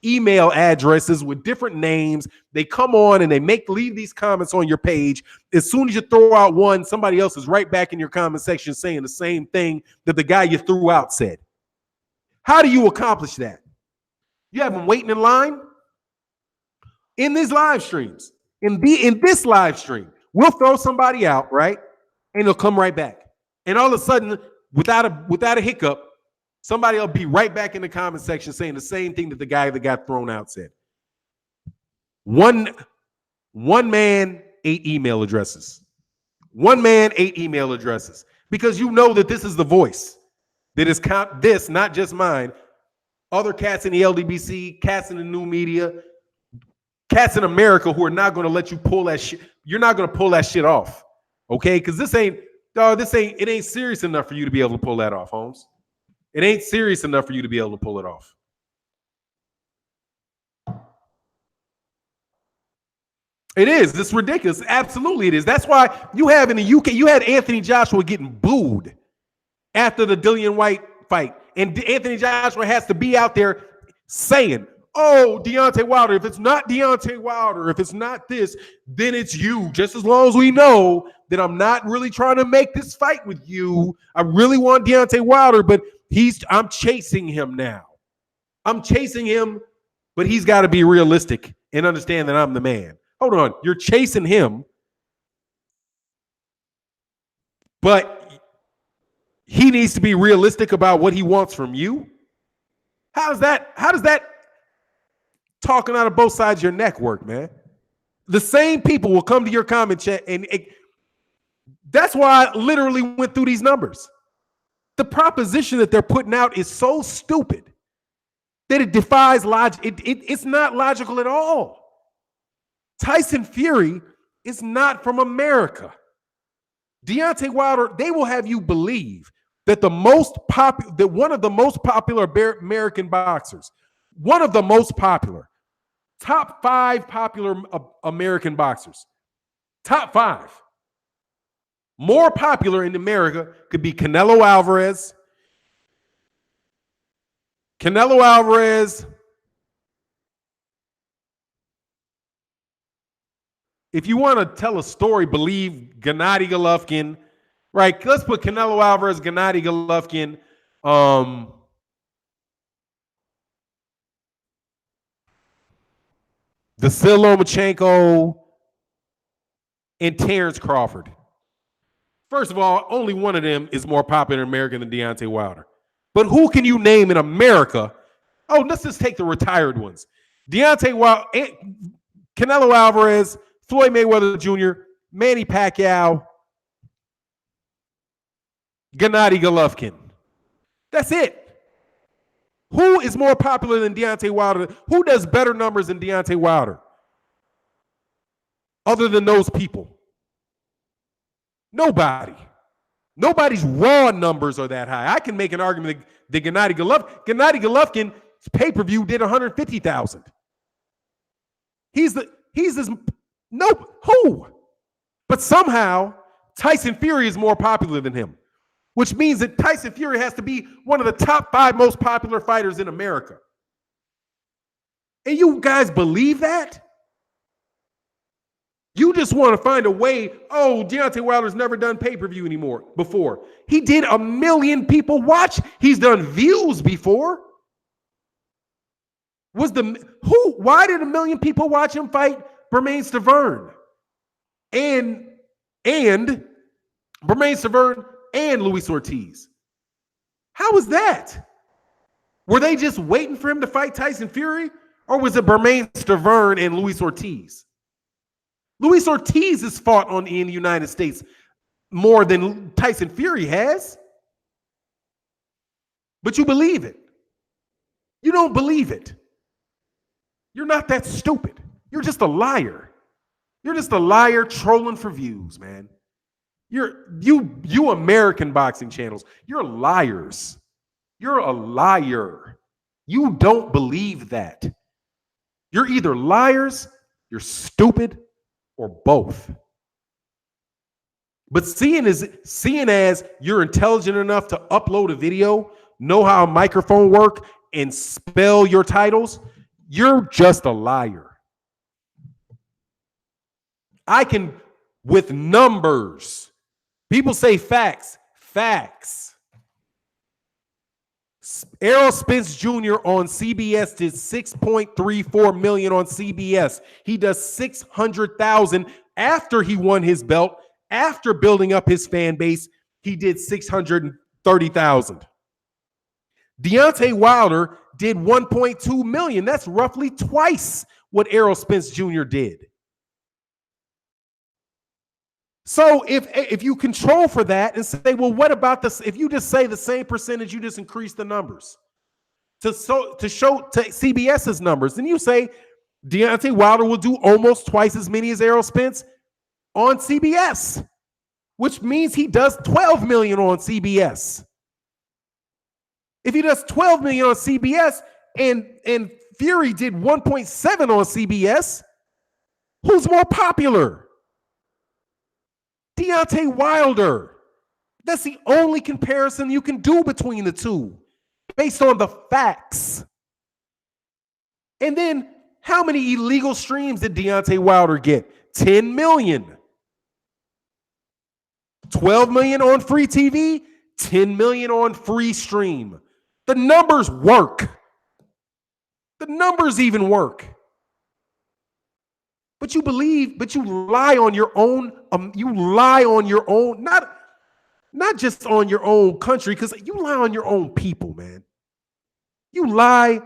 email addresses with different names. They come on and they leave these comments on your page. As soon as you throw out one, somebody else is right back in your comment section saying the same thing that the guy you threw out said. How do you accomplish that? You have them waiting in line in these live streams. In this live stream, we'll throw somebody out, right? And they'll come right back. And all of a sudden, without a hiccup, somebody will be right back in the comment section saying the same thing that the guy that got thrown out said. One man, 8 email addresses. One man, 8 email addresses. Because you know that this is the voice. That is this, not just mine. Other cats in the LDBC, cats in the new media, cats in America who are not going to let you pull that shit. You're not going to pull that shit off. Okay? Because it ain't serious enough for you to be able to pull that off, Holmes. It ain't serious enough for you to be able to pull it off. It is. It's ridiculous. Absolutely it is. That's why you have in the UK, you had Anthony Joshua getting booed after the Dillian White fight. And Anthony Joshua has to be out there saying, oh, Deontay Wilder, if it's not Deontay Wilder, if it's not this, then it's you. Just as long as we know that I'm not really trying to make this fight with you. I really want Deontay Wilder, but I'm chasing him now. I'm chasing him, but he's got to be realistic and understand that I'm the man. Hold on. You're chasing him, but he needs to be realistic about what he wants from you. How does that talking out of both sides of your neck work, man? The same people will come to your comment chat, and that's why I literally went through these numbers. The proposition that they're putting out is so stupid that it defies logic. It's not logical at all. Tyson Fury is not from America. Deontay Wilder, they will have you believe that one of the most popular American boxers, one of the most popular, top 5 popular American boxers, top 5, more popular in America could be Canelo Alvarez. If you want to tell a story, believe Gennady Golovkin, right? Let's put Canelo Alvarez, Gennady Golovkin, Vasyl Lomachenko, and Terrence Crawford. First of all, only one of them is more popular in America than Deontay Wilder. But who can you name in America? Oh, let's just take the retired ones. Deontay Wilder, Canelo Alvarez, Floyd Mayweather Jr., Manny Pacquiao, Gennady Golovkin. That's it. Who is more popular than Deontay Wilder? Who does better numbers than Deontay Wilder? Other than those people. Nobody. Nobody's raw numbers are that high. I can make an argument that Gennady Golovkin's pay-per-view did 150,000. Who? But somehow Tyson Fury is more popular than him, which means that Tyson Fury has to be one of the top 5 most popular fighters in America. And you guys believe that? You just want to find a way. Oh, Deontay Wilder's never done pay-per-view anymore before. He did 1 million people watch. He's done views before. Why did 1 million people watch him fight Bermane Stiverne? And Bermane Stiverne and Luis Ortiz. How was that? Were they just waiting for him to fight Tyson Fury? Or was it Bermane Stiverne and Luis Ortiz? Luis Ortiz has fought in the United States more than Tyson Fury has. But you believe it. You don't believe it. You're not that stupid. You're just a liar. You're just a liar trolling for views, man. You American boxing channels, you're liars. You're a liar. You don't believe that. You're either liars, you're stupid, or both. But seeing as you're intelligent enough to upload a video, know how a microphone works, and spell your titles, you're just a liar. I can, with numbers. People say facts. Facts. Errol Spence Jr. on CBS did 6.34 million on CBS. He does 600,000 after he won his belt. After building up his fan base, he did 630,000. Deontay Wilder did 1.2 million. That's roughly twice what Errol Spence Jr. did. So if you control for that and say, well, what about this? If you just say the same percentage, you just increase the numbers to show CBS's numbers, then you say Deontay Wilder will do almost twice as many as Errol Spence on CBS, which means he does 12 million on CBS. If he does 12 million on CBS and Fury did 1.7 on CBS, who's more popular? Deontay Wilder. That's the only comparison you can do between the two based on the facts. And then how many illegal streams did Deontay Wilder get? 10 million. 12 million on free TV, 10 million on free stream. The numbers work. The numbers even work. But you lie on your own. You lie on your own, not just on your own country, because you lie on your own people, man. You lie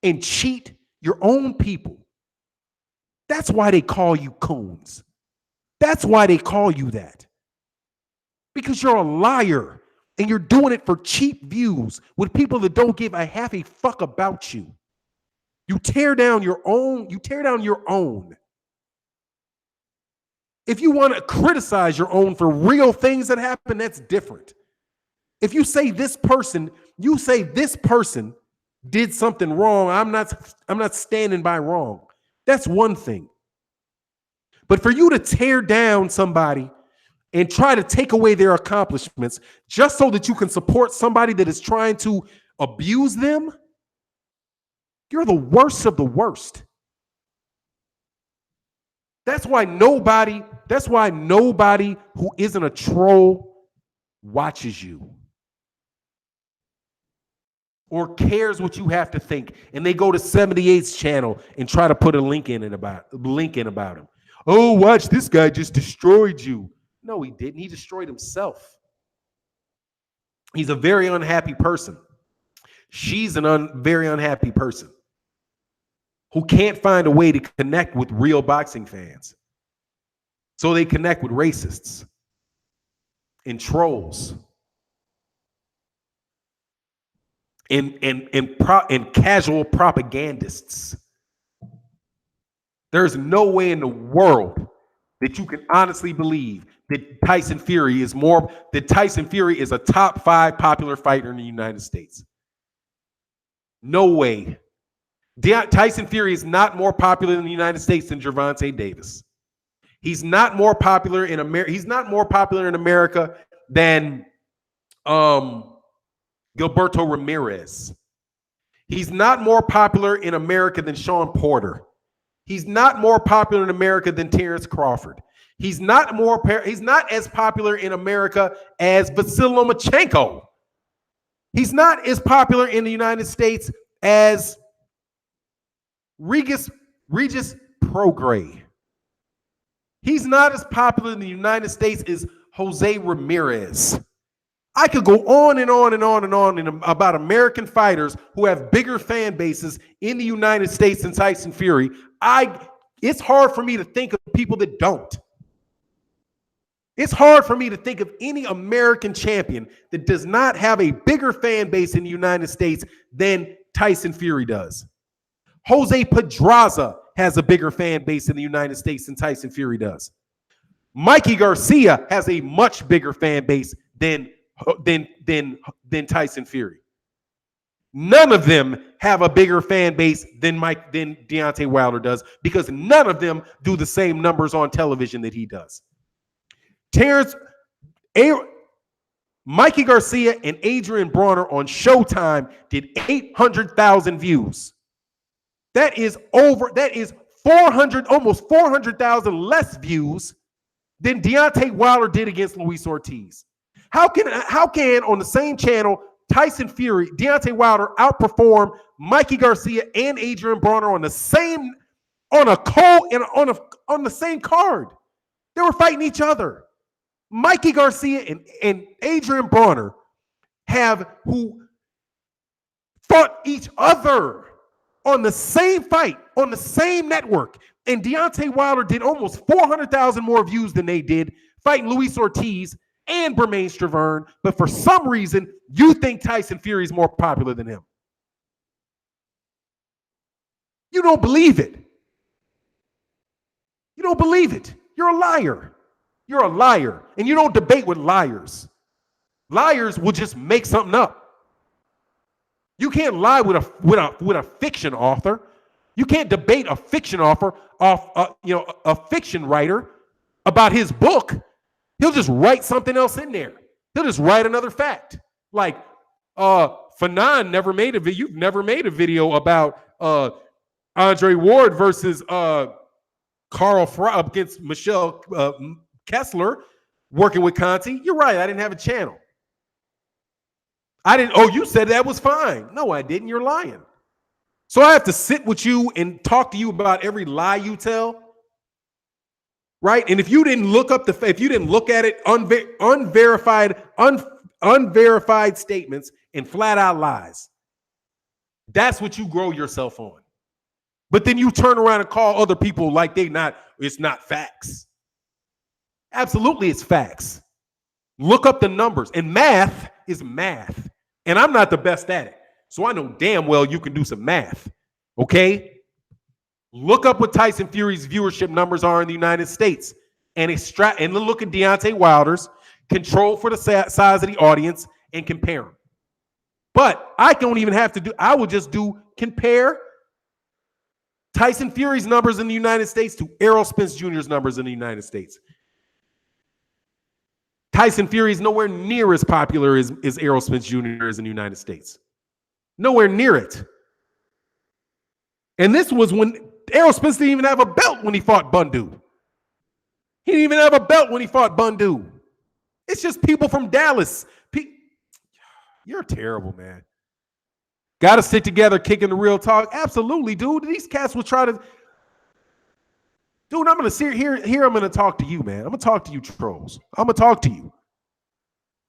and cheat your own people. That's why they call you coons. That's why they call you that. Because you're a liar and you're doing it for cheap views with people that don't give a half a fuck about you. You tear down your own. If you want to criticize your own for real things that happen, that's different. If you say this person did something wrong, I'm not standing by wrong. That's one thing. But for you to tear down somebody and try to take away their accomplishments just so that you can support somebody that is trying to abuse them, you're the worst of the worst. That's why nobody who isn't a troll watches you or cares what you have to think. And they go to 78's channel and try to put a link in about him. Oh, watch, this guy just destroyed you. No, he didn't. He destroyed himself. He's a very unhappy person. She's a very unhappy person who can't find a way to connect with real boxing fans. So they connect with racists and trolls and casual propagandists. There's no way in the world that you can honestly believe that Tyson Fury is a top 5 popular fighter in the United States. No way. Tyson Fury is not more popular in the United States than Gervonta Davis. He's not more popular in America. He's not more popular in America than Gilberto Ramirez. He's not more popular in America than Sean Porter. He's not more popular in America than Terrence Crawford. He's not as popular in America as Vasily Lomachenko. He's not as popular in the United States as Regis Prograis. He's not as popular in the United States as Jose Ramirez. I could go on and on and on and on about American fighters who have bigger fan bases in the United States than Tyson Fury. It's hard for me to think of people that don't. It's hard for me to think of any American champion that does not have a bigger fan base in the United States than Tyson Fury does. Jose Pedraza has a bigger fan base in the United States than Tyson Fury does. Mikey Garcia has a much bigger fan base than Tyson Fury. None of them have a bigger fan base than Deontay Wilder does, because none of them do the same numbers on television that he does. Mikey Garcia and Adrian Bronner on Showtime did 800,000 views. That is 400, almost 400,000 less views than Deontay Wilder did against Luis Ortiz. How can on the same channel Deontay Wilder outperform Mikey Garcia and Adrian Bronner on the same card? They were fighting each other. Mikey Garcia and Adrian Bronner who fought each other on the same fight, on the same network. And Deontay Wilder did almost 400,000 more views than they did, fighting Luis Ortiz and Bermane Stiverne. But for some reason, you think Tyson Fury is more popular than him. You don't believe it. You don't believe it. You're a liar. You're a liar. And you don't debate with liars. Liars will just make something up. You can't lie with a fiction author. You can't debate a fiction author a fiction writer about his book. He'll just write something else in there. He'll just write another fact. Like, Fannon never made a video. You've never made a video about Andre Ward versus Carl Fry against Michelle Kessler working with Conti. You're right. I didn't have a channel. You said that was fine. No, I didn't. You're lying. So I have to sit with you and talk to you about every lie you tell. Right? And if you didn't look at it, unverified statements and flat out lies, that's what you grow yourself on. But then you turn around and call other people like it's not facts. Absolutely, it's facts. Look up the numbers. And math is math. And I'm not the best at it. So I know damn well you can do some math. Okay? Look up what Tyson Fury's viewership numbers are in the United States and look at Deontay Wilder's, control for the size of the audience, and compare them. But I will just compare Tyson Fury's numbers in the United States to Errol Spence Jr.'s numbers in the United States. Tyson Fury is nowhere near as popular as Errol Spence Jr. is in the United States. Nowhere near it. And this was when Errol Spence didn't even have a belt when he fought Bundu. He didn't even have a belt when he fought Bundu. It's just people from Dallas. You're terrible, man. Got to stick together, kicking the real talk. Absolutely, dude. These cats will try to. Dude, I'm going to sit here. I'm going to talk to you, man. I'm going to talk to you, trolls. I'm going to talk to you.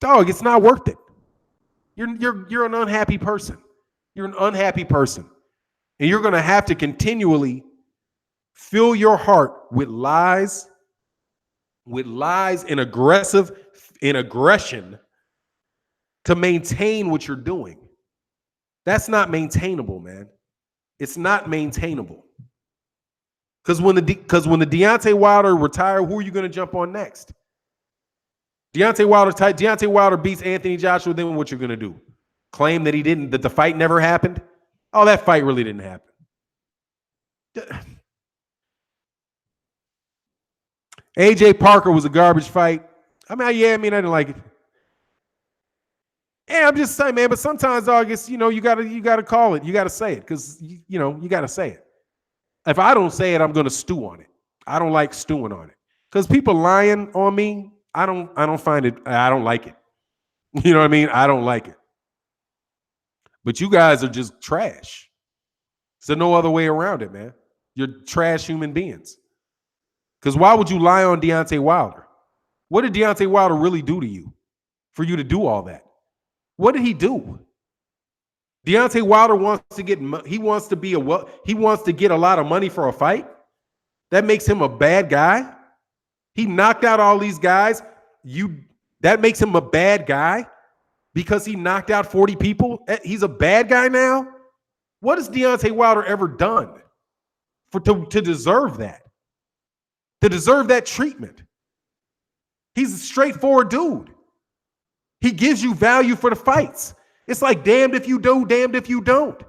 Dog, it's not worth it. You're an unhappy person. You're an unhappy person. And you're going to have to continually fill your heart with lies and aggression to maintain what you're doing. That's not maintainable, man. It's not maintainable. Because when the Deontay Wilder retire, who are you going to jump on next? Deontay Wilder beats Anthony Joshua, then what you're going to do? Claim that the fight never happened? Oh, that fight really didn't happen. AJ Parker was a garbage fight. I didn't like it. And I'm just saying, man. But sometimes, August, you gotta call it. You gotta say it because you gotta say it. If I don't say it, I'm gonna stew on it. I don't like stewing on it because people lying on me. I don't find it. I don't like it. You know what I mean? I don't like it. But you guys are just trash. So no other way around it, man. You're trash human beings. Because why would you lie on Deontay Wilder? What did Deontay Wilder really do to you for you to do all that? What did he do? Deontay Wilder wants to get he wants to be he wants to get a lot of money for a fight. That makes him a bad guy. He knocked out all these guys. That makes him a bad guy because he knocked out 40 people. He's a bad guy now. What has Deontay Wilder ever done to deserve that? To deserve that treatment? He's a straightforward dude. He gives you value for the fights. It's like damned if you do, damned if you don't.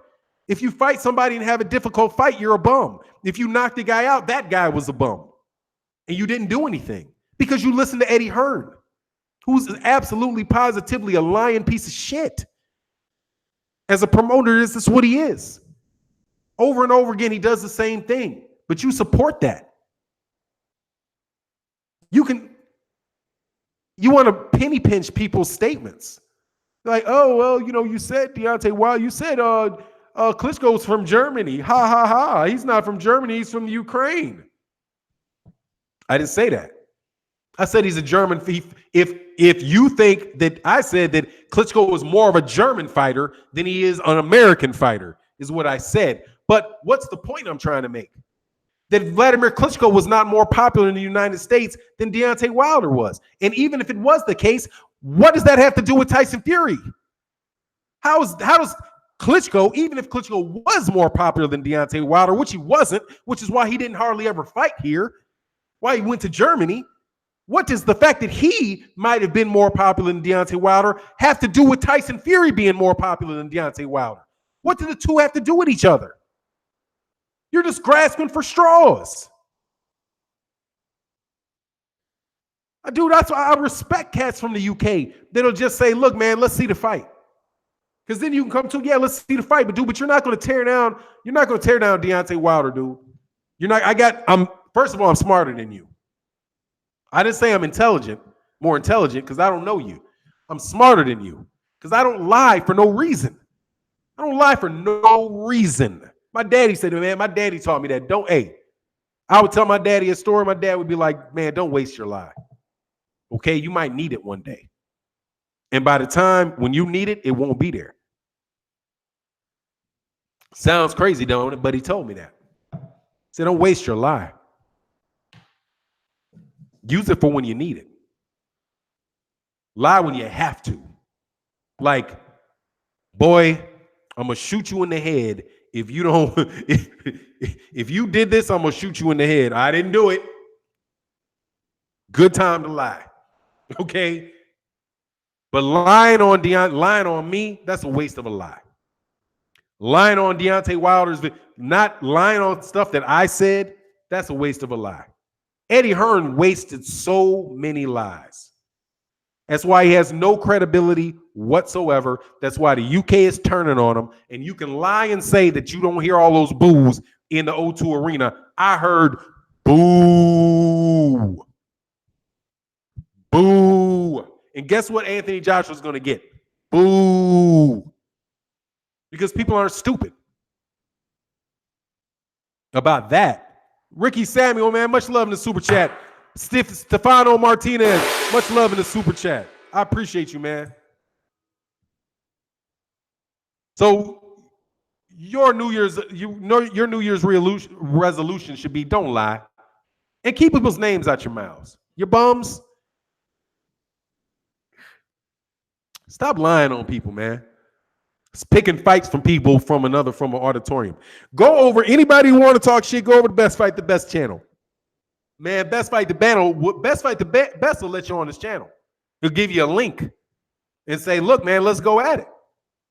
If you fight somebody and have a difficult fight, you're a bum. If you knock the guy out, that guy was a bum. And you didn't do anything because you listened to Eddie Hearn, who's absolutely positively a lying piece of shit. As a promoter, this is what he is. Over and over again, he does the same thing, but you support that. You want to penny pinch people's statements. Like, oh, well, you said Deontay Wilder, you said Klitschko's from Germany. Ha, ha, ha. He's not from Germany. He's from Ukraine. I didn't say that. I said he's a German thief. If you think that I said that Klitschko was more of a German fighter than he is an American fighter, is what I said. But what's the point I'm trying to make? That Vladimir Klitschko was not more popular in the United States than Deontay Wilder was. And even if it was the case, what does that have to do with Tyson Fury? How does Klitschko, even if Klitschko was more popular than Deontay Wilder, which he wasn't, which is why he didn't hardly ever fight here, why he went to Germany, what does the fact that he might have been more popular than Deontay Wilder have to do with Tyson Fury being more popular than Deontay Wilder? What do the two have to do with each other? You're just grasping for straws. Dude, that's why I respect cats from the UK that'll just say, look, man, let's see the fight. Because then you can come to, yeah, let's see the fight. But dude, you're not going to tear down Deontay Wilder, dude. First of all, I'm smarter than you. I didn't say I'm more intelligent, because I don't know you. I'm smarter than you because I don't lie for no reason. I don't lie for no reason. My daddy said, man, my daddy taught me that. I would tell my daddy a story. My dad would be like, man, don't waste your lie. Okay, you might need it one day. And by the time when you need it, it won't be there. Sounds crazy, don't it? But he told me that. He said, don't waste your lie. Use it for when you need it. Lie when you have to. Like, boy, I'm going to shoot you in the head if you don't. If you did this, I'm going to shoot you in the head. I didn't do it. Good time to lie. Okay? But lying on me, that's a waste of a lie. Lying on Deontay Wilder's, not lying on stuff that I said, that's a waste of a lie. Eddie Hearn wasted so many lies. That's why he has no credibility whatsoever. That's why the UK is turning on him. And you can lie and say that you don't hear all those boos in the O2 Arena. I heard boo. Boo. And guess what Anthony Joshua's going to get? Boo. Because people aren't stupid about that. Ricky Samuel, man, much love in the super chat. Stefano Martinez, much love in the super chat. I appreciate you, man. So your New Year's resolution should be don't lie and keep people's names out your mouths. Your bums. Stop lying on people, man. It's picking fights from people from an auditorium. Go over, anybody who want to talk shit, go over to Best Fight the Best channel. Man, Best Fight the Best will let you on this channel. He'll give you a link and say, look, man, let's go at it.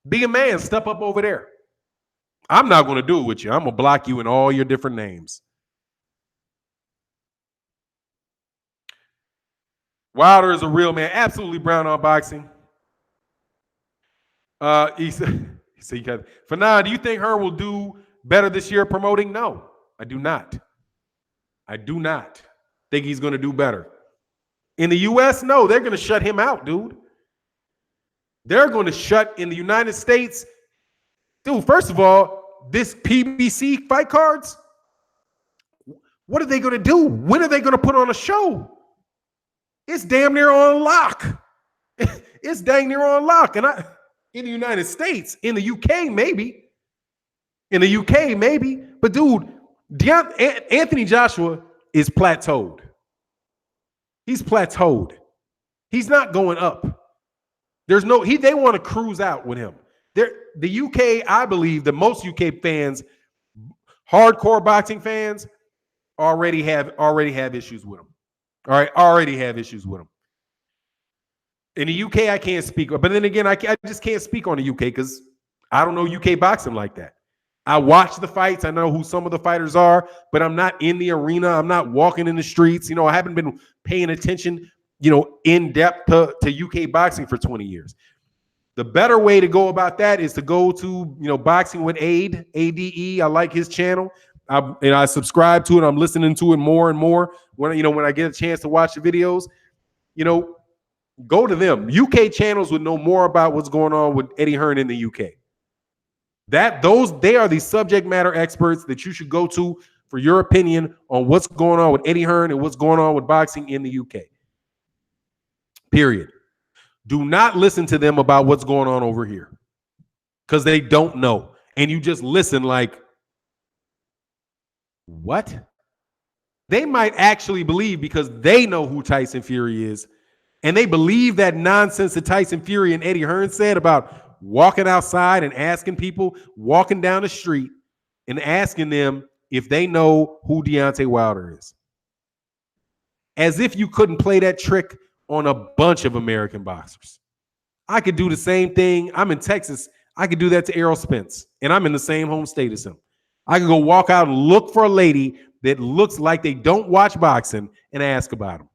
Be a man, step up over there. I'm not going to do it with you. I'm going to block you in all your different names. Wilder is a real man. Absolutely brown on boxing. He said, Fannon, do you think Hearn will do better this year promoting? No, I do not. I do not think he's going to do better. In the U.S., no, they're going to shut him out, dude. They're going to shut in the United States. Dude, first of all, this PBC fight cards, what are they going to do? When are they going to put on a show? It's damn near on lock. It's dang near on lock. And in the United States, in the UK, maybe. In the UK, maybe. But dude, Anthony Joshua is plateaued. He's plateaued. He's not going up. They want to cruise out with him. The UK, I believe that most UK fans, hardcore boxing fans, already have issues with him. All right, already have issues with him. In the UK, I can't speak, but then again, I just can't speak on the UK because I don't know UK boxing like that. I watch the fights. I know who some of the fighters are, but I'm not in the arena. I'm not walking in the streets. I haven't been paying attention, in depth to UK boxing for 20 years. The better way to go about that is to go to, Boxing with ADE. I like his channel. I subscribe to it. I'm listening to it more and more when I get a chance to watch the videos. Go to them. UK channels would know more about what's going on with Eddie Hearn in the UK. They are the subject matter experts that you should go to for your opinion on what's going on with Eddie Hearn and what's going on with boxing in the UK. Period. Do not listen to them about what's going on over here because they don't know. And you just listen like, what? They might actually believe because they know who Tyson Fury is. And they believe that nonsense that Tyson Fury and Eddie Hearn said about walking outside and asking people, walking down the street and asking them if they know who Deontay Wilder is. As if you couldn't play that trick on a bunch of American boxers. I could do the same thing. I'm in Texas. I could do that to Errol Spence, and I'm in the same home state as him. I could go walk out and look for a lady that looks like they don't watch boxing and ask about him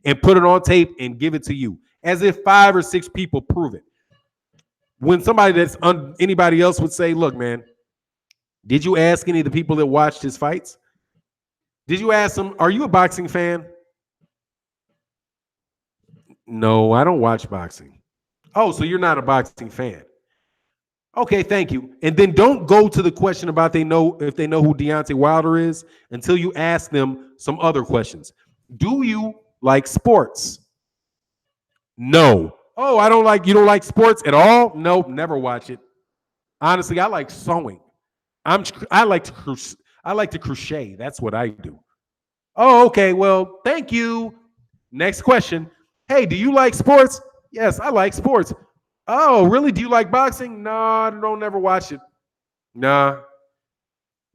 and put it on tape and give it to you as if 5 or 6 people prove it. When somebody anybody else would say, look, man, did you ask any of the people that watched his fights? Did you ask them, are you a boxing fan? No, I don't watch boxing. Oh, so you're not a boxing fan. Okay, thank you. And then don't go to the question about if they know who Deontay Wilder is until you ask them some other questions. Do you like sports? No. Oh, you don't like sports at all? Nope, never watch it. Honestly, I like sewing. I like to crochet. That's what I do. Oh, okay. Well, thank you. Next question. Hey, do you like sports? Yes, I like sports. Oh, really? Do you like boxing? No, I don't never watch it. Nah.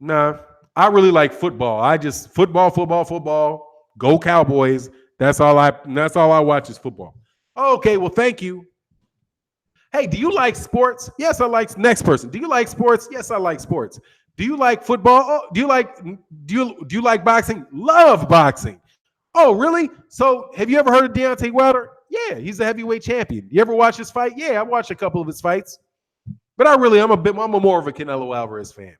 I really like football. I just football. Go Cowboys. That's all I watch is football. Okay, well, thank you. Hey, do you like sports? Yes, I like. Next person. Do you like sports? Yes, I like sports. Do you like football? Oh, do you like boxing? Love boxing. Oh, really? So have you ever heard of Deontay Wilder? Yeah, he's a heavyweight champion. You ever watch his fight? Yeah, I watched a couple of his fights. But I'm more of a Canelo Alvarez fan.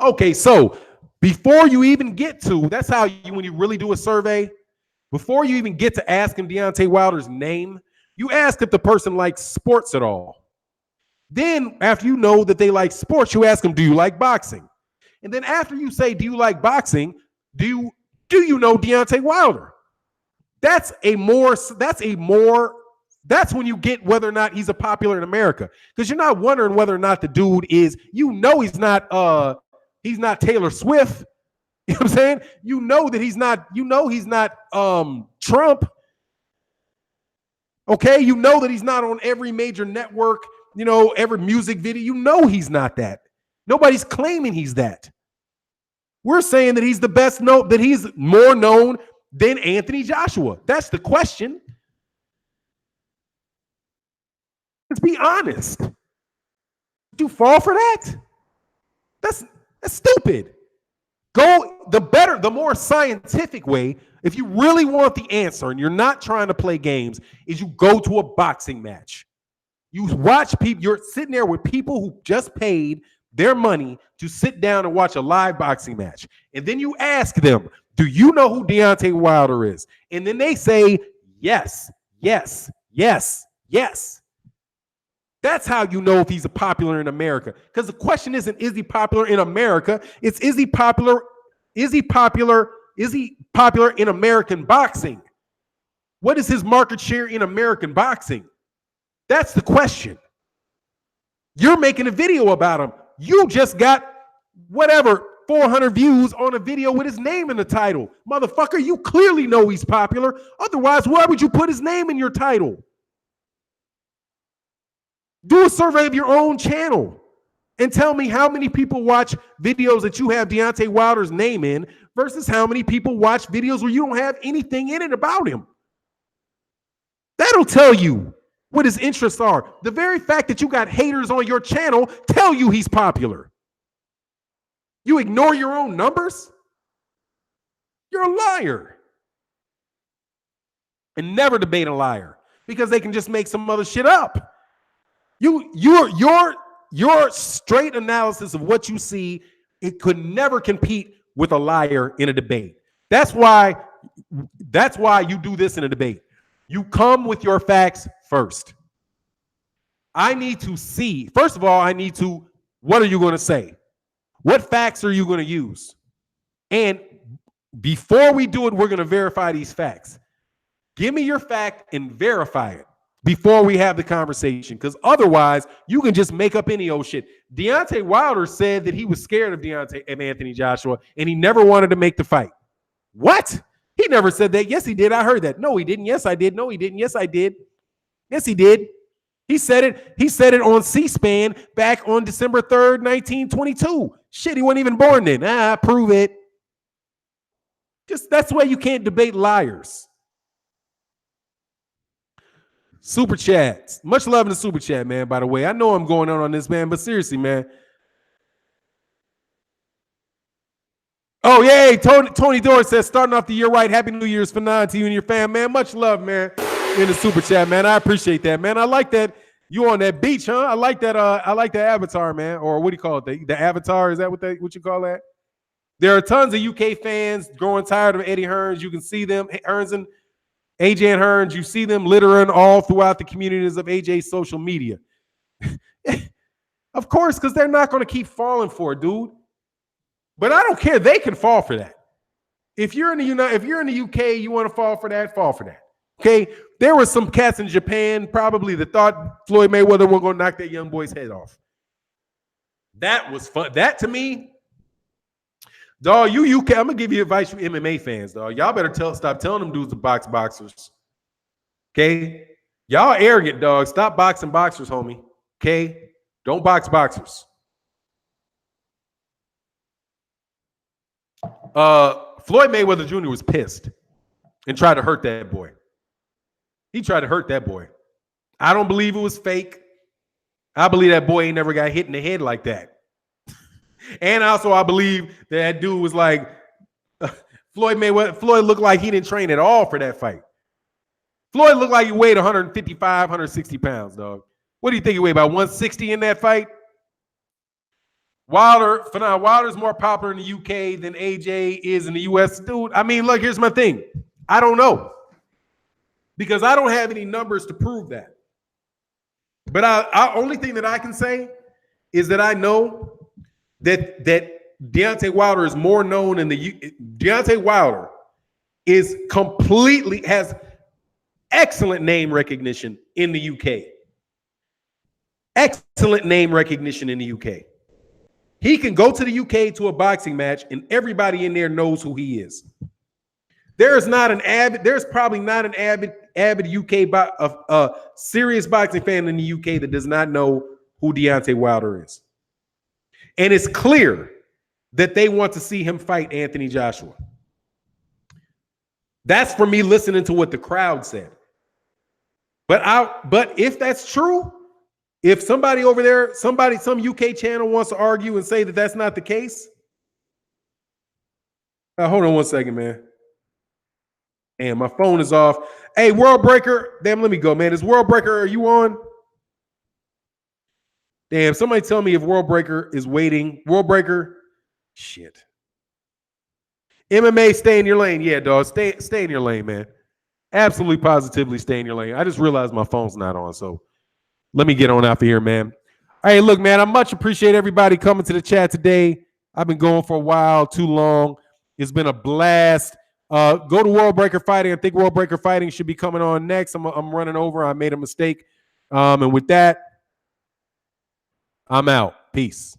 Okay, so before you even get to, that's how when you really do a survey, before you even get to asking Deontay Wilder's name, you ask if the person likes sports at all. Then after you know that they like sports, you ask them, do you like boxing? And then after you say, do you like boxing? Do you know Deontay Wilder? That's when you get whether or not he's a popular in America. Because you're not wondering whether or not the dude is, he's not Taylor Swift. You know what I'm saying? You know he's not Trump. Okay, you know that he's not on every major network, every music video. You know he's not that. Nobody's claiming he's that. We're saying that he's the best that he's more known than Anthony Joshua. That's the question. Let's be honest. Did you fall for that? That's stupid. Go the more scientific way, if you really want the answer and you're not trying to play games, is you go to a boxing match. You watch people, you're sitting there with people who just paid their money to sit down and watch a live boxing match. And then you ask them, do you know who Deontay Wilder is? And then they say, yes, yes, yes, yes. That's how you know if he's popular in America. Because the question isn't, is he popular in America? It's, is he popular in American boxing? What is his market share in American boxing? That's the question. You're making a video about him. You just got whatever 400 views on a video with his name in the title. Motherfucker, you clearly know he's popular. Otherwise, why would you put his name in your title? Do a survey of your own channel and tell me how many people watch videos that you have Deontay Wilder's name in versus how many people watch videos where you don't have anything in it about him. That'll tell you what his interests are. The very fact that you got haters on your channel tell you he's popular. You ignore your own numbers? You're a liar. And never debate a liar because they can just make some other shit up. Your straight analysis of what you see, it could never compete with a liar in a debate. That's why you do this in a debate. You come with your facts first. I need to see, first of all, what are you going to say? What facts are you going to use? And before we do it, we're going to verify these facts. Give me your fact and verify it before we have the conversation, because otherwise you can just make up any old shit. Deontay Wilder said that he was scared of Anthony Joshua and he never wanted to make the fight. What? He never said that. Yes, he did. I heard that. No, he didn't. Yes, I did. No, he didn't. Yes, I did. Yes, he did. He said it. He said it on C-SPAN back on December 3rd, 1922. Shit, he wasn't even born then. Prove it. Just that's why you can't debate liars. Super chats. Much love in the super chat, man, by the way. I know I'm going on this, man, but seriously, man. Oh, yay. Tony Doris says, starting off the year right. Happy New Year's, Fannon, to you and your fam, man. Much love, man, in the super chat, man. I appreciate that, man. I like that you on that beach, huh? I like that. I like the avatar, man. Or what do you call it? The avatar? Is that what you call that? There are tons of UK fans growing tired of Eddie Hearns. You can see them, AJ and Hearns. You see them littering all throughout the communities of AJ's social media. Of course, because they're not going to keep falling for it, dude. But I don't care. They can fall for that. If you're in the UK, you want to fall for that, fall for that. Okay? There were some cats in Japan probably that thought Floyd Mayweather was going to knock that young boy's head off. That was fun. That to me, dog, you UK, I'm going to give you advice from MMA fans, dog. Y'all better stop telling them dudes to box boxers. Okay? Y'all arrogant, dog. Stop boxing boxers, homie. Okay? Don't box boxers. Floyd Mayweather Jr. was pissed and tried to hurt that boy. He tried to hurt that boy. I don't believe it was fake. I believe that boy ain't never got hit in the head like that. And also I believe that dude was like, Floyd looked like he didn't train at all for that fight. Floyd looked like he weighed 155, 160 pounds, dog. What do you think he weighed, about 160 in that fight? Wilder's more popular in the UK than AJ is in the US. Dude, I mean, look, here's my thing. I don't know. Because I don't have any numbers to prove that. But I only thing that I can say is that I know that Deontay Wilder is more known in Deontay Wilder has excellent name recognition in the UK. Excellent name recognition in the UK. He can go to the UK to a boxing match and everybody in there knows who he is. There's probably not an avid UK serious boxing fan in the UK that does not know who Deontay Wilder is. And it's clear that they want to see him fight Anthony Joshua. That's for me listening to what the crowd said. But if that's true, if somebody over there, some UK channel wants to argue and say that that's not the case. Hold on one second, man. And my phone is off. Hey, World Breaker. Damn, let me go, man. Is World Breaker, are you on? Damn, somebody tell me if World Breaker is waiting. World Breaker, shit. MMA, stay in your lane. Yeah, dog. Stay in your lane, man. Absolutely positively stay in your lane. I just realized my phone's not on, so let me get on out of here, man. Hey, look, man, I much appreciate everybody coming to the chat today. I've been going for a while, too long. It's been a blast. Go to World Breaker Fighting. I think World Breaker Fighting should be coming on next. I'm running over. I made a mistake. And with that, I'm out. Peace.